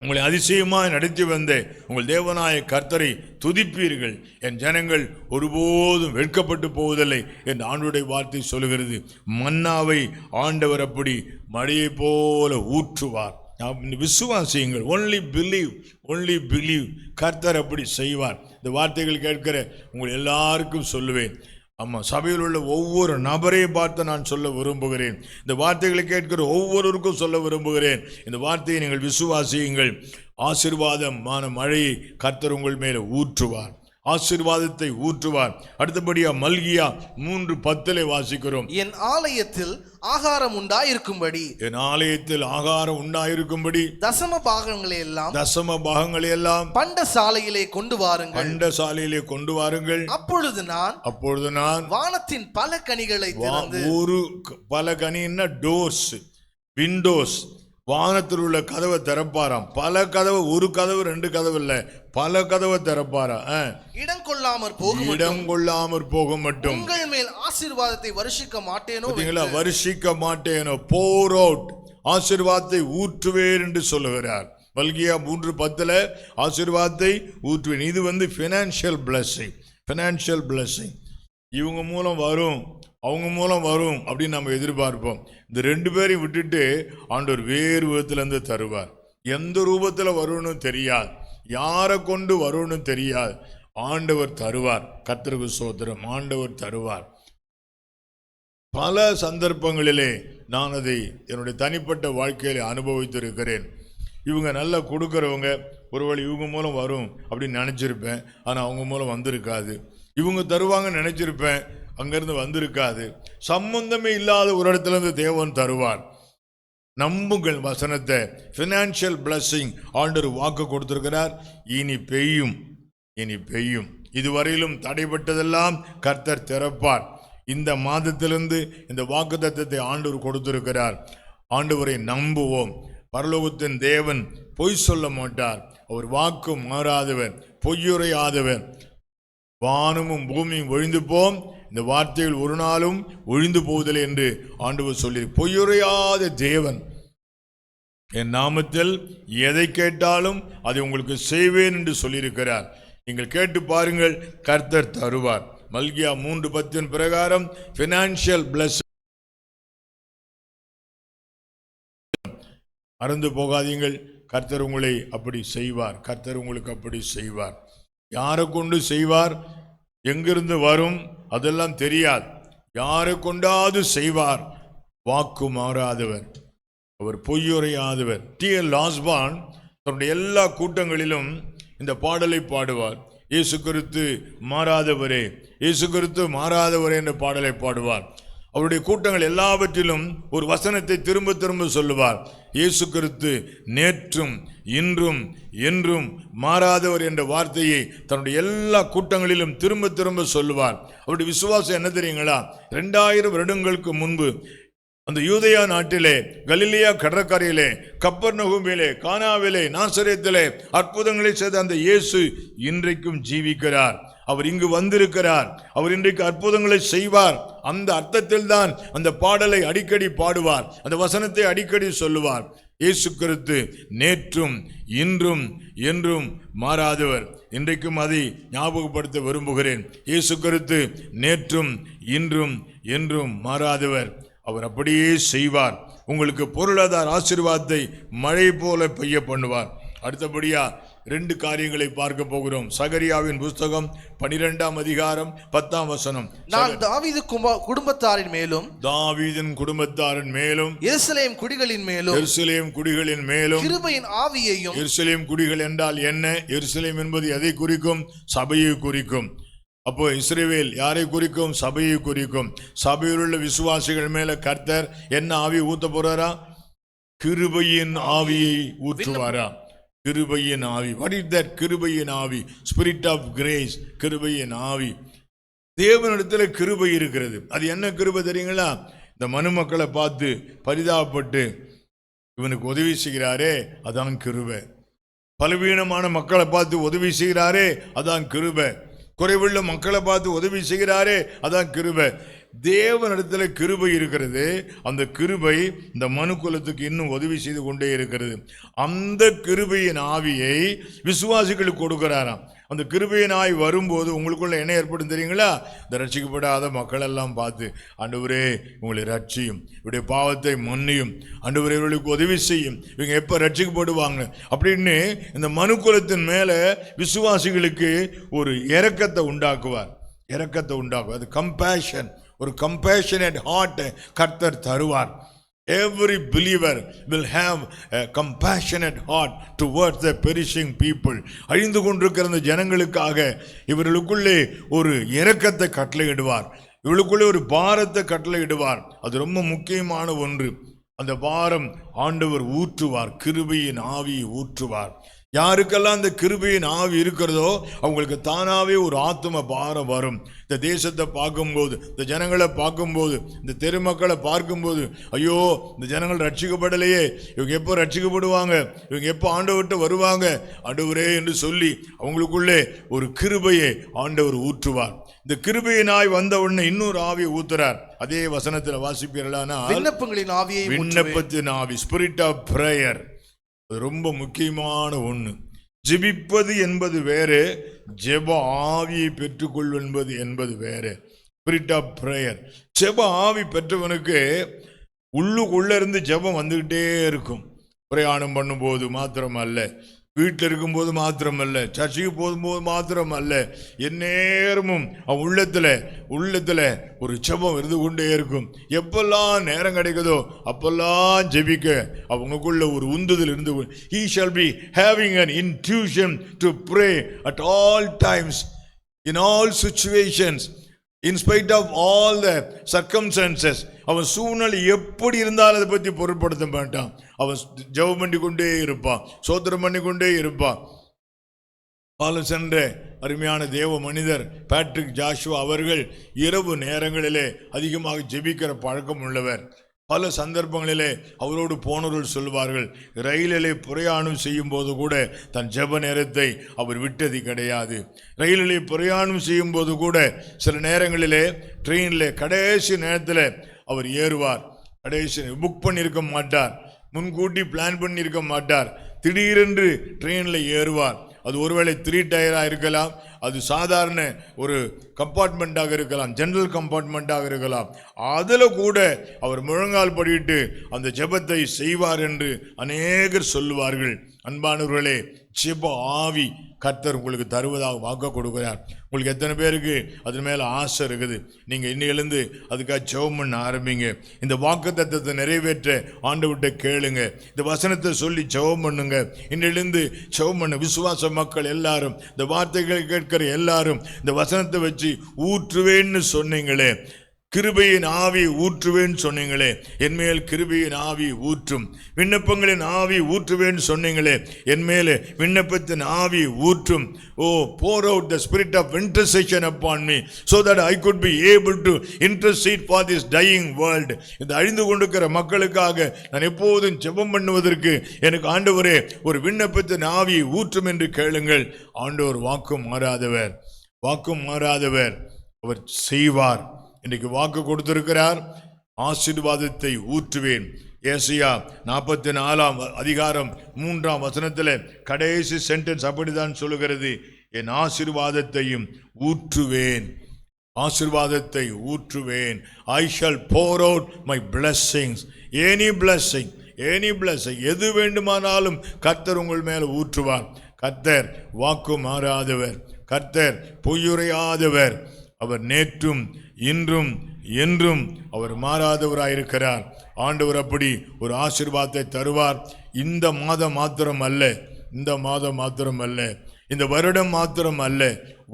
உங்களை அதிசயமாய் நடத்தி வந்த உங்கள் தேவனாய கர்த்தரை துதிப்பீர்கள். என் ஜனங்கள் ஒருபோதும் வெட்கப்பட்டு போவதில்லை என்று ஆண்டவருடைய வார்த்தை சொல்லுகிறது. மன்னாவை ஆண்டவர் அப்படி மழையை போல ஊற்றுவார். விசுவாசியுங்கள். Only believe. கர்த்தர் அப்படி செய்வார். இந்த வார்த்தைகள் கேட்கிற உங்கள் எல்லாருக்கும் சொல்லுவேன். ஆமாம், சபையில் உள்ள ஒவ்வொரு நபரையும் பார்த்து நான் சொல்ல விரும்புகிறேன். இந்த வார்த்தைகளை கேட்கிற ஒவ்வொருவருக்கும் சொல்ல விரும்புகிறேன். இந்த வார்த்தையை நீங்கள் விசுவாசியுங்கள். ஆசீர்வாதமான மழையை கர்த்தர் உங்கள் மேலே ஊற்றுவார். ஆசீர்வாதத்தை ஊற்றுவார். அடுத்தபடியா மல்கியா 3:10 வாசிக்கிறோம். என் ஆலயத்தில் ஆகாரம் உண்டாயிருக்கும்படி, என் ஆலயத்தில் ஆகாரம் உண்டாயிருக்கும்படி தசம பாகங்களை எல்லாம் பண்டசாலையிலே கொண்டு வாருங்கள். அப்பொழுது நான் வானத்தின் பல கனிகளை திறந்து, ஒரு பல கனின்னா டோர்ஸ், விண்டோஸ், வானத்தில் உள்ள கதவை திறப்பாராம். பல கதவு, ஒரு கதவு 2 கதவு இல்ல, பல கதவை திறப்பாராம். இடம் கொள்ளாமற் போகும் மட்டும் உங்கள் மேல் ஆசீர்வாதத்தை வருஷிக்க மாட்டேனோ. போர் அவுட், ஆசீர்வாதத்தை ஊற்றுவேன் என்று சொல்லுகிறார். மல்கியா 3:10 ஆசீர்வாதத்தை ஊற்றுவேன். இது ஃபினான்ஷியல் பிளஸிங். இவங்க மூலம் வரும், அவங்க மூலம் வரும் அப்படின்னு நம்ம எதிர்பார்ப்போம். இந்த 2 பேரையும் விட்டுட்டு ஆண்டவர் வேறு விதத்திலிருந்து தருவார். எந்த ரூபத்தில் வரும்னு தெரியாது, யாரை கொண்டு வரும்னு தெரியாது. ஆண்டவர் தருவார். கர்த்தருக்கு ஸ்தோத்திரம். ஆண்டவர் தருவார். பல சந்தர்ப்பங்களிலே நான் அதை என்னுடைய தனிப்பட்ட வாழ்க்கையில அனுபவித்திருக்கிறேன். இவங்க நல்லா கொடுக்குறவங்க, ஒருவேளை இவங்க மூலம் வரும் அப்படின்னு நினச்சிருப்பேன், ஆனால் அவங்க மூலம் வந்திருக்காது. இவங்க தருவாங்கன்னு நினச்சிருப்பேன், அங்கிருந்து வந்திருக்காது. சம்பந்தமே இல்லாத ஒரு இடத்துல இருந்து தேவன் தருவார். நம்புங்கள் வசனத்தை. ஃபினான்ஷியல் பிளஸிங் ஆண்டவர் வாக்கு கொடுத்திருக்கிறார். இனி பெய்யும். இதுவரையிலும் தடைப்பட்டதெல்லாம் கர்த்தர் திறப்பார். இந்த மாதத்திலிருந்து இந்த வாக்குத்தத்தத்தை ஆண்டவர் கொடுத்திருக்கிறார். ஆண்டவரை நம்புவோம். பரலோகத்தின் தேவன் பொய் சொல்ல மாட்டார். அவர் வாக்கு மாறாதவர், பொய்யுரையாதவர். வானமும் பூமியும் ஒழிந்து போம், இந்த வார்த்தைகள் ஒரு நாளும் ஒழிந்து போவதில்லை என்று ஆண்டவர் சொல்லி, பொய்யுரையாத தேவன். என் நாமத்தில் எதை கேட்டாலும் அதை உங்களுக்கு செய்வேன் என்று சொல்லியிருக்கிறார். நீங்கள் கேட்டு பாருங்கள், கர்த்தர் தருவார். மல்கியா 3:10 பிரகாரம் பினான்சியல் பிளஸ். மறந்து போகாதீங்கள், கர்த்தர் உங்களை அப்படி செய்வார். கர்த்தர் உங்களுக்கு அப்படி செய்வார். யாரை கொண்டு செய்வார், எங்கிருந்து வரும் அதெல்லாம் தெரியாது. யாரை கொண்டாது செய்வார். வாக்கு மாறாதவர், அவர் பொய்யுரையாதவர். T.L. ஆஸ்பான் தன்னுடைய எல்லா கூட்டங்களிலும் இந்த பாடலை பாடுவார். இயேசு கிறிஸ்து மாறாதவரே, இயேசு கிறிஸ்து மாறாதவரே என்ற பாடலை பாடுவார். அவருடைய கூட்டங்கள் எல்லாவற்றிலும் ஒரு வசனத்தை திரும்ப திரும்ப சொல்லுவார். இயேசு கிறிஸ்து நேற்றும் இன்றும் என்றும் மாறாதவர் என்ற வார்த்தையை தன்னுடைய எல்லா கூட்டங்களிலும் திரும்ப திரும்ப சொல்லுவார். அவருடைய விசுவாசம் என்ன தெரியுங்களா? 2000 வருடங்களுக்கு முன்பு அந்த யூதேயா நாட்டிலே, கலிலேயா கடற்கரையிலே, கப்பர்நகூமிலே, கானாவிலே, நாசரேத்திலே அற்புதங்களை செய்த அந்த இயேசு இன்றைக்கும் ஜீவிக்கிறார். அவர் இங்கு வந்திருக்கிறார். அவர் இன்றைக்கு அற்புதங்களை செய்வார். அந்த அர்த்தத்தில் தான் அந்த பாடலை அடிக்கடி பாடுவார், அந்த வசனத்தை அடிக்கடி சொல்லுவார். இயேசு கிறிஸ்து நேற்றும் இன்றும் என்றும் மாறாதவர். இன்றைக்கும் அதை ஞாபகப்படுத்த விரும்புகிறேன். இயேசு கிறிஸ்து நேற்றும் இன்றும் என்றும் மாறாதவர். அவர் அப்படியே செய்வார். உங்களுக்கு பொருளாதார ஆசீர்வாதத்தை மழை போல பெய்ய பண்ணுவார். அடுத்தபடியா 2 காரியங்களை பார்க்க போகிறோம். சகரியாவின் புஸ்தகம் 12ஆம் அதிகாரம் 10ஆம் வசனம். நான் தாவீது குடும்பத்தாரின் மேலும், தாவீதின் குடும்பத்தாரின் மேலும், எருசலேம் குடிகளின் மேலும், எருசலேம் குடிகளின் மேலும் கிருபையின் ஆவியையும். எருசலேம் குடிகள் என்றால் என்ன? எருசலேம் என்பது எதை குறிக்கும்? சபையை குறிக்கும். அப்போ இஸ்ரவேல் யாரை குறிக்கும்? சபையை குறிக்கும். சபையில் உள்ள விசுவாசிகள் மேல கர்த்தர் என்ன ஆவி ஊத்த போறாரா? கிருபையின் ஆவியை ஊற்றுவாரா? கிருபையின் ஆவி. What is that? கிருபையின் ஆவி, ஸ்பிரிட் ஆஃப் கிரேஸ். கிருபையின் ஆவி. தேவனிடத்துல கிருபை இருக்கிறது. அது என்ன கிருபை தெரியுங்களா? இந்த மனுமக்களை பார்த்து பரிதாபப்பட்டு இவனுக்கு உதவி செய்கிறாரே, அதான் கிருபை. பலவீனமான மக்களை பார்த்து உதவி செய்கிறாரே, அதான் கிருபை. குறைவுள்ள மக்களை பார்த்து உதவி செய்கிறாரே, அதான் கிருபை. தேவனிடத்துல கிருபை இருக்கிறது. அந்த கிருபை இந்த மனுக்குலத்துக்கு இன்னும் உதவி செய்து கொண்டே இருக்கிறது. அந்த கிருபையின் ஆவியை விசுவாசிகளுக்கு கொடுக்கிறாராம். அந்த கிருபையின் ஆவி வரும்போது உங்களுக்குள்ள என்ன ஏற்படும் தெரியுங்களா? இந்த ரட்சிக்கப்படாத மக்கள் எல்லாம் பார்த்து, ஆண்டவரே உங்களை ரட்சியும், இவருடைய பாவத்தை மன்னியும், ஆண்டவரே இவர்களுக்கு உதவி செய்யும், இவங்க எப்போ ரட்சிக்கப்படுவாங்க அப்படின்னு இந்த மனுக்குலத்தின் மேல விசுவாசிகளுக்கு ஒரு இரக்கத்தை உண்டாக்குவார். இரக்கத்தை உண்டாக்குவார். அது கம்பேஷன். ஒரு கம்பேஷனேட் ஹார்ட் கர்த்தர் தருவார். Every believer will have a compassionate heart towards the perishing people. அழிந்து கொண்டிருக்கிற அந்த ஜனங்களுக்காக இவர்களுக்குள்ளே ஒரு இரக்கத்தை கட்டளையிடுவார். இவர்களுக்குள்ளே ஒரு பாரத்தை கட்டளையிடுவார். அது ரொம்ப முக்கியமான ஒன்று. அந்த பாரம் ஆண்டவர் ஊற்றுவார். கிருபையின் ஆவியை ஊற்றுவார். யாருக்கெல்லாம் அந்த கிருபையின் ஆவி இருக்கிறதோ அவங்களுக்கு தானாவே ஒரு ஆத்தும பாரம் வரும். இந்த தேசத்தை பார்க்கும்போது, இந்த ஜனங்களை பார்க்கும்போது, இந்த தெருமக்களை பார்க்கும்போது, ஐயோ இந்த ஜனங்கள் ரட்சிக்கப்படலையே, இவங்க எப்போ ரட்சிக்கப்படுவாங்க, இவங்க எப்போ ஆண்டவர்கிட்ட வருவாங்க ஆண்டவரே என்று சொல்லி அவங்களுக்குள்ளே ஒரு கிருபையை ஆண்டவர் ஊற்றுவார். இந்த கிருபையின் ஆவி வந்த உடனே இன்னொரு ஆவியை ஊத்துறார். அதே வசனத்தில் வாசிப்பீர்களானா, விண்ணப்பங்களின் ஆவியை, விண்ணப்பத்தின் ஆவி, ஸ்பிரிட் ஆஃப் பிரேயர். ரொம்ப முக்கியமான ஒன்று. ஜெபிப்பது என்பது வேறு, ஜெப ஆவியை பெற்றுக்கொள்வது என்பது வேறு. Spirit of prayer. ஜெப ஆவி பெற்றவனுக்கு உள்ளுக்குள்ள இருந்து ஜெபம் வந்துகிட்டே இருக்கும். பிரயாணம் பண்ணும்போது மாத்திரம் அல்ல, வீட்டில் இருக்கும்போது மாத்திரம் அல்ல, சர்ச்சைக்கு போகும்போது மாத்திரம் அல்ல, எந்நேரமும் அவன் உள்ளத்துல ஒரு ஜெபம் இருந்து கொண்டே இருக்கும். எப்பெல்லாம் நேரம் கிடைக்குதோ அப்பெல்லாம் ஜெபிக்க அவங்களுக்குள்ள ஒரு உந்துதல் இருந்து, he shall be having an intuition to pray at all times, in all situations, in spite of all the circumstances. அவன் சூழ்நிலை எப்படி இருந்தாலும் அதை பற்றி பொருட்படுத்த மாட்டான். அவன் ஜெபம் பண்ணி கொண்டே இருப்பான், சோத்திரம் பண்ணி கொண்டே இருப்பான். காலம் சென்ற அருமையான தேவ மனிதர் பேட்ரிக் ஜாஷுவா அவர்கள் இரவு நேரங்களிலே அதிகமாக ஜெபிக்கிற பழக்கம் உள்ளவர். பல சந்தர்ப்பங்களிலே அவரோடு போனவர்கள் சொல்வார்கள், ரயிலிலே பிரயாணம் செய்யும் போது கூட தன் ஜெப நேரத்தை அவர் விட்டது கிடையாது. ரயிலிலே பிரயாணம் செய்யும் போது கூட சில நேரங்களிலே ட்ரெயினில் கடைசி நேரத்தில் அவர் ஏறுவார். கடைசி புக் பண்ணியிருக்க மாட்டார், முன்கூட்டி பிளான் பண்ணியிருக்க மாட்டார். திடீரென்று ட்ரெயினில் ஏறுவார். அது ஒருவேளை 3 டயராக இருக்கலாம், அது சாதாரண ஒரு கம்பார்ட்மெண்ட்டாக இருக்கலாம், ஜெனரல் கம்பார்ட்மெண்ட்டாக இருக்கலாம். அதில் கூட அவர் முழங்கால் படிட்டு அந்த ஜெபத்தை செய்வார் என்று அநேகர் சொல்லுவார்கள். அன்பானவர்களே, ஜெப ஆவி கர்த்தர் உங்களுக்கு தருவதாக வாக்கு கொடுக்கிறார். உங்களுக்கு எத்தனை பேருக்கு அதன் மேலே ஆசை இருக்குது? நீங்கள் இன்னும் எழுந்து அதுக்காக ஜெபம் பண்ண ஆரம்பிங்க. இந்த வாக்கு தத்தத்தை நிறைவேற்ற ஆண்டவர்கிட்ட கேளுங்க. இந்த வசனத்தை சொல்லி ஜெபம் பண்ணுங்க. இன்னிலிருந்து ஜெபம் பண்ண விசுவாச மக்கள் எல்லாரும், இந்த வார்த்தைகளை கேட்கிற எல்லாரும் இந்த வசனத்தை வச்சு ஊற்றுவேன்னு சொன்னீங்களே, கிருபையின் ஆவி ஊற்றுவேன்னு சொன்னீங்களே, என்மேல் கிருபையின் ஆவி ஊற்றும். விண்ணப்பங்களின் ஆவி ஊற்றுவேன்னு சொன்னீங்களே, என்மேலே விண்ணப்பத்தின் ஆவி ஊற்றும். ஓ, pour out the spirit of intercession upon me so that I could be able to intercede for this dying world. இந்த அழிந்து கொண்டிருக்கிற மக்களுக்காக நான் எப்போதும் ஜெபம் பண்ணுவதற்கு எனக்கு ஆண்டவரே ஒரு விண்ணப்பத்தின் ஆவி ஊற்றும் என்று கேளுங்கள். ஆண்டவர் வாக்கும் மாறாதவர், அவர் செய்வார். இன்றைக்கு வாக்கு கொடுத்திருக்கிறார், ஆசீர்வாதத்தை ஊற்றுவேன். ஏசாயா 44ஆம் அதிகாரம் 3ஆம் வசனத்தில் கடைசி சென்டென்ஸ் அப்படிதான் சொல்லுகிறது, என் ஆசீர்வாதத்தையும் ஊற்றுவேன். ஆசீர்வாதத்தை ஊற்றுவேன். I shall pour out my blessings. Any blessing, எது வேண்டுமானாலும் கர்த்தர் உங்கள் மேல ஊற்றுவார். கர்த்தர் வாக்கு மாறாதவர், கர்த்தர் பொய்யுரையாதவர். அவர் நேற்றும் இன்றும் என்றும் அவர் மாறாதவராயிருக்கிறார். ஆண்டவர் அப்படி ஒரு ஆசீர்வாதத்தை தருவார். இந்த மாதம் மாத்திரம் அல்ல, இந்த மாதம் மாத்திரம் அல்ல, இந்த வருடம் மாத்திரம் அல்ல,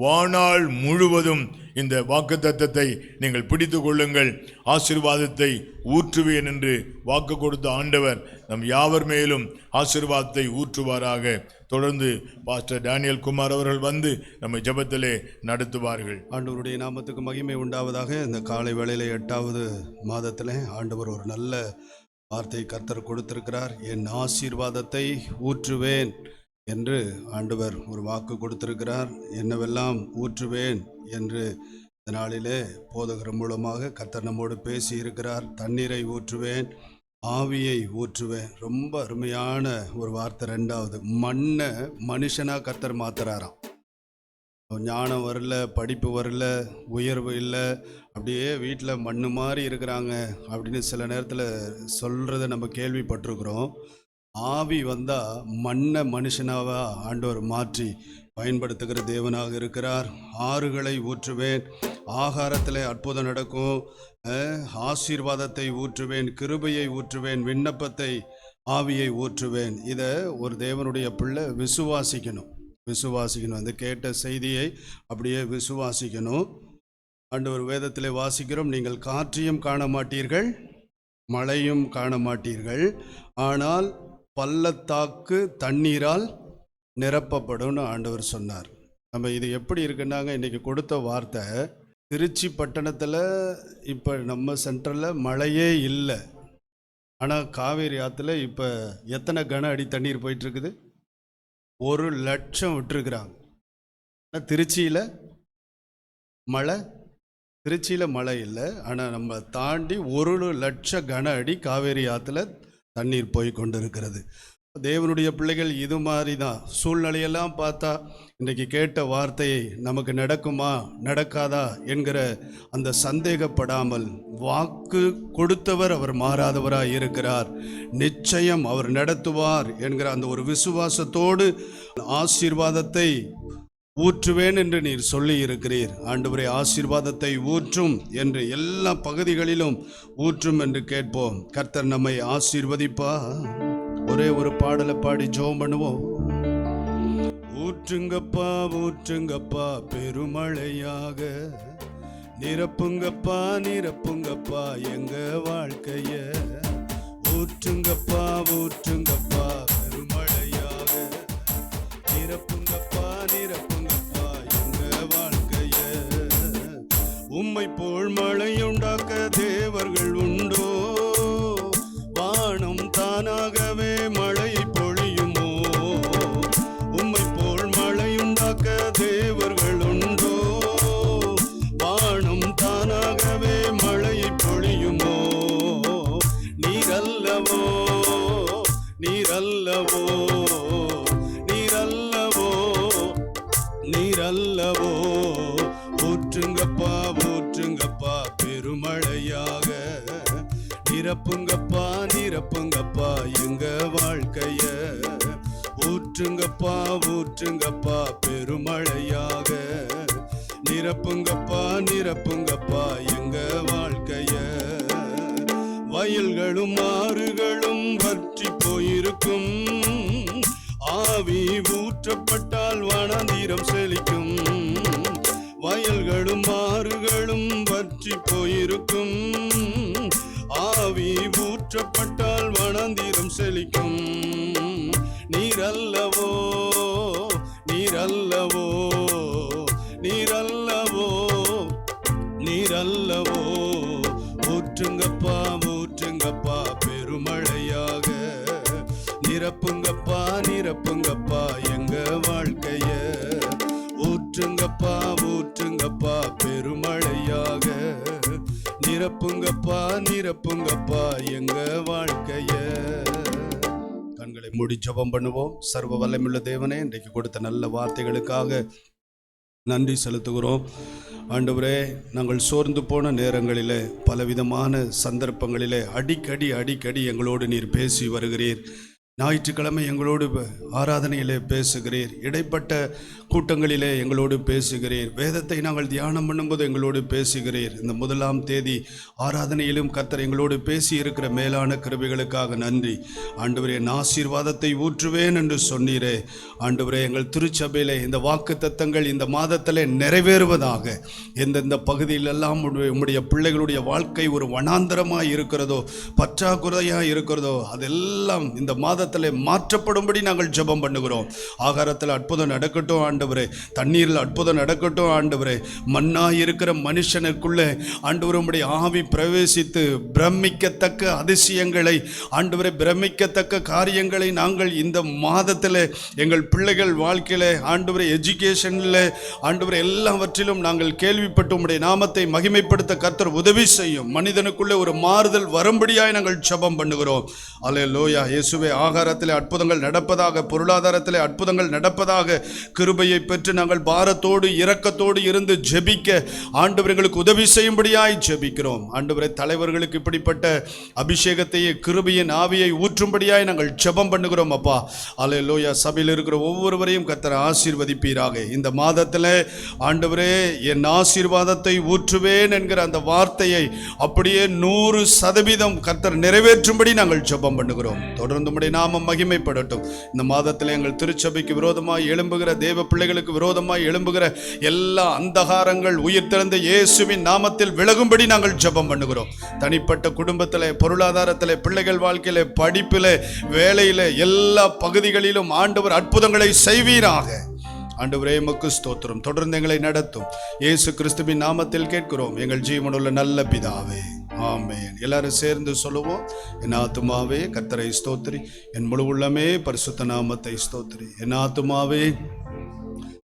வாழ்நாள் முழுவதும் இந்த வாக்குத்தத்தத்தை நீங்கள் பிடித்து கொள்ளுங்கள். ஆசீர்வாதத்தை ஊற்றுவேன் என்று வாக்கு கொடுத்த ஆண்டவர் நம் யாவர் மேலும் ஆசீர்வாதத்தை ஊற்றுவாராக. தொடர்ந்து பாஸ்டர் டேனியல் குமார் அவர்கள் வந்து நம்மை ஜெபத்திலே நடத்துவார்கள். ஆண்டவருடைய நாமத்துக்கு மகிமை உண்டாவதாக. இந்த காலை வேளையில 8வது மாதத்தில் ஆண்டவர் ஒரு நல்ல வார்த்தை கர்த்தர் கொடுத்திருக்கிறார். என் ஆசீர்வாதத்தை ஊற்றுவேன் என்று ஆண்டவர் ஒரு வாக்கு கொடுத்திருக்கிறார். என்னவெல்லாம் ஊற்றுவேன் என்று இந்த நாளிலே போதகர் மூலமாக கர்த்தர் நம்மோடு பேசி இருக்கிறார். தண்ணீரை ஊற்றுவேன், ஆவியை ஊற்றுவேன். ரொம்ப அருமையான ஒரு வார்த்தை. 2வது, மண்ணை மனுஷனாக கர்த்தர் மாத்துறாராம். ஞானம் வரல, படிப்பு வரல, உயர்வு இல்லை, அப்படியே வீட்டில் மண்ணு மாதிரி இருக்கிறாங்க அப்படின்னு சில நேரத்தில் சொல்கிறத நம்ம கேள்விப்பட்டிருக்கிறோம். ஆவி வந்தால் மண்ணை மனுஷனாக ஆண்டவர் மாற்றி பயன்படுத்துகிற தேவனாக இருக்கிறார். ஆறுகளை ஊற்றுவேன், ஆகாரத்தில் அற்புதம் நடக்கும். ஆசீர்வாதத்தை ஊற்றுவேன், கிருபையை ஊற்றுவேன், விண்ணப்பத்தை ஆவியை ஊற்றுவேன். இதை ஒரு தேவனுடைய பிள்ளை விசுவாசிக்கணும். அந்த கேட்ட செய்தியை அப்படியே விசுவாசிக்கணும். ஆண்டவர் வேதத்திலே வாசிக்கிறோம், நீங்கள் காற்றையும் காண மாட்டீர்கள், மழையும் காண மாட்டீர்கள், ஆனால் பள்ளத்தாக்கு தண்ணீரால் நிரப்பப்படும்னு ஆண்டவர் சொன்னார். நம்ம இது எப்படி இருக்குன்னாங்க, இன்றைக்கி கொடுத்த வார்த்தை, திருச்சி பட்டணத்தில் இப்போ நம்ம சென்டரில் மழையே இல்லை, ஆனால் காவேரி ஆற்றுல இப்போ எத்தனை கன அடி தண்ணீர் போயிட்டுருக்குது? 1,00,000 விட்டுருக்குறாங்க. ஆனால் திருச்சியில் மழை இல்லை, ஆனால் நம்ம தாண்டி 1,00,000 கன அடி காவேரி ஆற்றுல தண்ணீர் போய் கொண்டு இருக்கிறது. தேவனுடைய பிள்ளைகள் இது மாதிரி தான். சூழ்நிலையெல்லாம் பார்த்தா இன்றைக்கி கேட்ட வார்த்தையை நமக்கு நடக்குமா நடக்காதா என்கிற அந்த சந்தேகப்படாமல், வாக்கு கொடுத்தவர் அவர் மாறாதவராய் இருக்கிறார், நிச்சயம் அவர் நடத்துவார் என்கிற அந்த ஒரு விசுவாசத்தோடு ஆசீர்வாதத்தை ஊற்றுவேன் என்று நீர் சொல்லி இருக்கிறீர். ஆண்டவரே, ஆசீர்வாதத்தை ஊற்றும் என்று எல்லா பகுதிகளிலும் ஊற்றும் என்று கேட்போம். கர்த்தர் நம்மை ஆசீர்வதிப்பா. ஒரே ஒரு பாடலை பாடி ஜெபம் பண்ணுவோம். ஊற்றுங்கப்பா ஊற்றுங்கப்பா பெருமழையாக, நிரப்புங்கப்பா நிரப்புங்கப்பா எங்க வாழ்க்கைய. ஊற்றுங்கப்பா ஊற்றுங்கப்பா பெருமழையாக, நிரப்புங்கப்பா நிரப்புங்கப்பா எங்க வாழ்க்கைய. உம்மை போல் மழையுண்டாக்க தேவர்கள் உண்டோ? வானம் தானாகவே மழை பொழியுமோ? உம்மை போல் மழையுண்டாக்க தேவர்கள் உண்டோ? வானம் தானாகவே மழை பொழியுமோ? நீரல்லவோ நீரல்லவோ நீரல்லவோ நீரல்லவோ. ஊற்றுங்கப்பா ஊற்றுங்கப்பா பெருமழையாக, நிரப்புங்கப்பா நிரப்புங்கப்பா எங்க வாழ்க்கைய. ஊற்றுங்கப்பா ஊற்றுங்கப்பா பெருமழையாக, நிரப்புங்கப்பா நிரப்புங்கப்பா எங்க வாழ்க்கைய. வயல்களும் ஆறுகளும் வற்றி போயிருக்கும், ஆவி ஊற்றப்பட்டால் வனாந்தரம் செழிக்கும். வயல்களும் ஆறுகளும் வற்றி போயிருக்கும், ஆவி ஊற்றப்பட்டால் வனாந்தரம் செழிக்கும். நீரல்லவோ நீரல்லவோ நீரல்லவோ நீரல்லவோ. ஊற்றுங்கப்பா ஊற்றுங்கப்பா பெருமழையாக, நிரப்புங்கப்பா நிரப்புங்கப்பா எங்க வாழ்க்கைய. ஊற்றுங்கப்பா ஊற்றுங்கப்பா பெருமழையாக, நிரப்புங்கப்பா நிரப்புங்கப்பா எங்க வாழ்க்கைய. கண்களை மூடி ஜெபம் பண்ணுவோம். சர்வ வல்லமையுள்ள தேவனே, இன்றைக்கு கொடுத்த நல்ல வார்த்தைகளுக்காக நன்றி செலுத்துகிறோம். ஆண்டவரே, நாங்கள் சோர்ந்து போன நேரங்களிலே, பலவிதமான சந்தர்ப்பங்களிலே அடிக்கடி எங்களோடு நீர் பேசி வருகிறீர். ஞாயிற்றுக்கிழமை எங்களோடு ஆராதனையிலே பேசுகிறீர், இடைப்பட்ட கூட்டங்களிலே எங்களோடு பேசுகிறீர், வேதத்தை நாங்கள் தியானம் பண்ணும்போது எங்களோடு பேசுகிறீர். இந்த 1ஆம் தேதி ஆராதனையிலும் கர்த்தர் எங்களோடு பேசி இருக்கிற மேலான கிருபைகளுக்காக நன்றி. ஆண்டவரே, என் ஆசீர்வாதத்தை ஊற்றுவேன் என்று சொன்னீரே. ஆண்டவரே, எங்கள் திருச்சபையிலே இந்த வாக்கு தத்தங்கள் இந்த மாதத்திலே நிறைவேறுவதாக. எந்தெந்த பகுதியிலெல்லாம் உம்முடைய பிள்ளைகளுடைய வாழ்க்கை ஒரு வனாந்தரமாக இருக்கிறதோ, பற்றாக்குறையாக இருக்கிறதோ, அதெல்லாம் இந்த மாதத்திலே மாற்றப்படும்படி நாங்கள் ஜெபம் பண்ணுகிறோம். ஆகாரத்தில் அற்புதம் நடக்கட்டும் ஆண்டவரே, தண்ணீரில் அற்புதம் நடக்கட்டும் ஆண்டவரே. மண்ணா இருக்கிற மனுஷனுக்குள்ளே ஆண்டவரே உம்முடைய ஆவி பிரவேசித்து பிரமிக்கத்தக்க அதிசயங்களை ஆண்டவரே, பிரமிக்கத்தக்க காரியங்களை நாங்கள் இந்த மாதத்தில் எங்கள் பிள்ளைகள் வாழ்க்கையில் ஆண்டவரே, எஜுகேஷனில் ஆண்டவரே, எல்லாவற்றிலும் நாங்கள் கேள்விப்பட்டு உம்முடைய நாமத்தை மகிமைப்படுத்த கர்த்தர் உதவி செய்யும். மனிதனுக்குள்ளே ஒரு மாறுதல் வரும்படியாய் நாங்கள் ஜெபம் பண்ணுகிறோம். அல்லேலூயா. இயேசுவே, ஆகாரத்திலே அற்புதங்கள் நடப்பதாக, பொருளாதாரத்திலே அற்புதங்கள் நடப்பதாக. கிருபையை பெற்று நாங்கள் பாரத்தோடு இரக்கத்தோடு இருந்து ஜெபிக்க ஆண்டவர் எங்களுக்கு உதவி செய்யும்படியாய் ஜெபிக்கிறோம். ஆண்டவரே, தலைவர்களுக்கு இப்படிப்பட்ட அபிஷேகத்தையே கிருபையின் ஆவியை ஊற்றும்படியாய் நாங்கள் ஜெபம் பண்ணுகிறோம் அப்பா. அல்லேலூயா. சபையில் இருக்கிற ஒவ்வொருவரையும் கர்த்தர் ஆசீர்வதிப்பீராக. இந்த மாதத்தில் ஆண்டவரே, என் ஆசீர்வாதத்தை ஊற்றுவேன் என்கிற அந்த வார்த்தையை அப்படியே 100% கர்த்தர் நிறைவேற்றும்படி நாங்கள் ஜெபம் பண்ணுகிறோம். தொடர்ந்து உம்முடைய நாமம் மகிமைப்படட்டும். இந்த மாதத்தில் எங்கள் திருச்சபைக்கு விரோதமாய் எழும்புகிற தேவ பிள்ளைகளுக்கு விரோதமாய் எழும்புகிற எல்லா அந்தகாரங்கள் உயிர் திறந்த இயேசுவின் நாமத்தில் விலகும்படி நாங்கள் ஜெபம் பண்ணுகிறோம். தனிப்பட்ட குடும்பத்தில், பொருளாதாரத்தில், பிள்ளைகள் வாழ்க்கையில, படிப்பில், வேலையில், எல்லா பகுதிகளிலும் ஆண்டவர் அற்புதங்களை செய்வீராக. ஆண்டவரே, உமக்கு ஸ்தோத்திரம். தொடர்ந்து எங்களை நடத்தும். இயேசு கிறிஸ்துவின் நாமத்தில் கேட்கிறோம் எங்கள் ஜீவனுள்ள நல்ல பிதாவே, ஆமென். எல்லாரும் சேர்ந்து சொல்லுவோம். என் ஆத்துமாவே கர்த்தரை ஸ்தோத்திரி, என் முழு உள்ளமே பரிசுத்த நாமத்தை ஸ்தோத்திரி. என் ஆத்துமாவே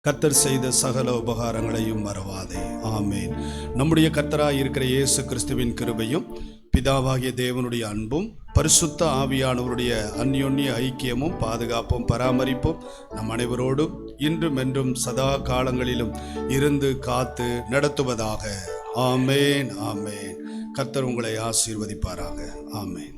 கர்த்தர் செய்த சகல உபகாரங்களையும் மறவாதே. ஆமென். நம்முடைய கர்த்தராய் இருக்கிற இயேசு கிறிஸ்துவின் கிருபையும், பிதாவாகிய தேவனுடைய அன்பும், பரிசுத்த ஆவியானவருடைய அந்யோன்ய ஐக்கியமும் பாதுகாப்பும் பராமரிப்பும் நம் அனைவரோடும் இன்றும் என்றும் சதா காலங்களிலும் இருந்து காத்து நடத்துவதாக. ஆமென், ஆமென். கர்த்தர் உங்களை ஆசீர்வதிப்பாராக. ஆமென்.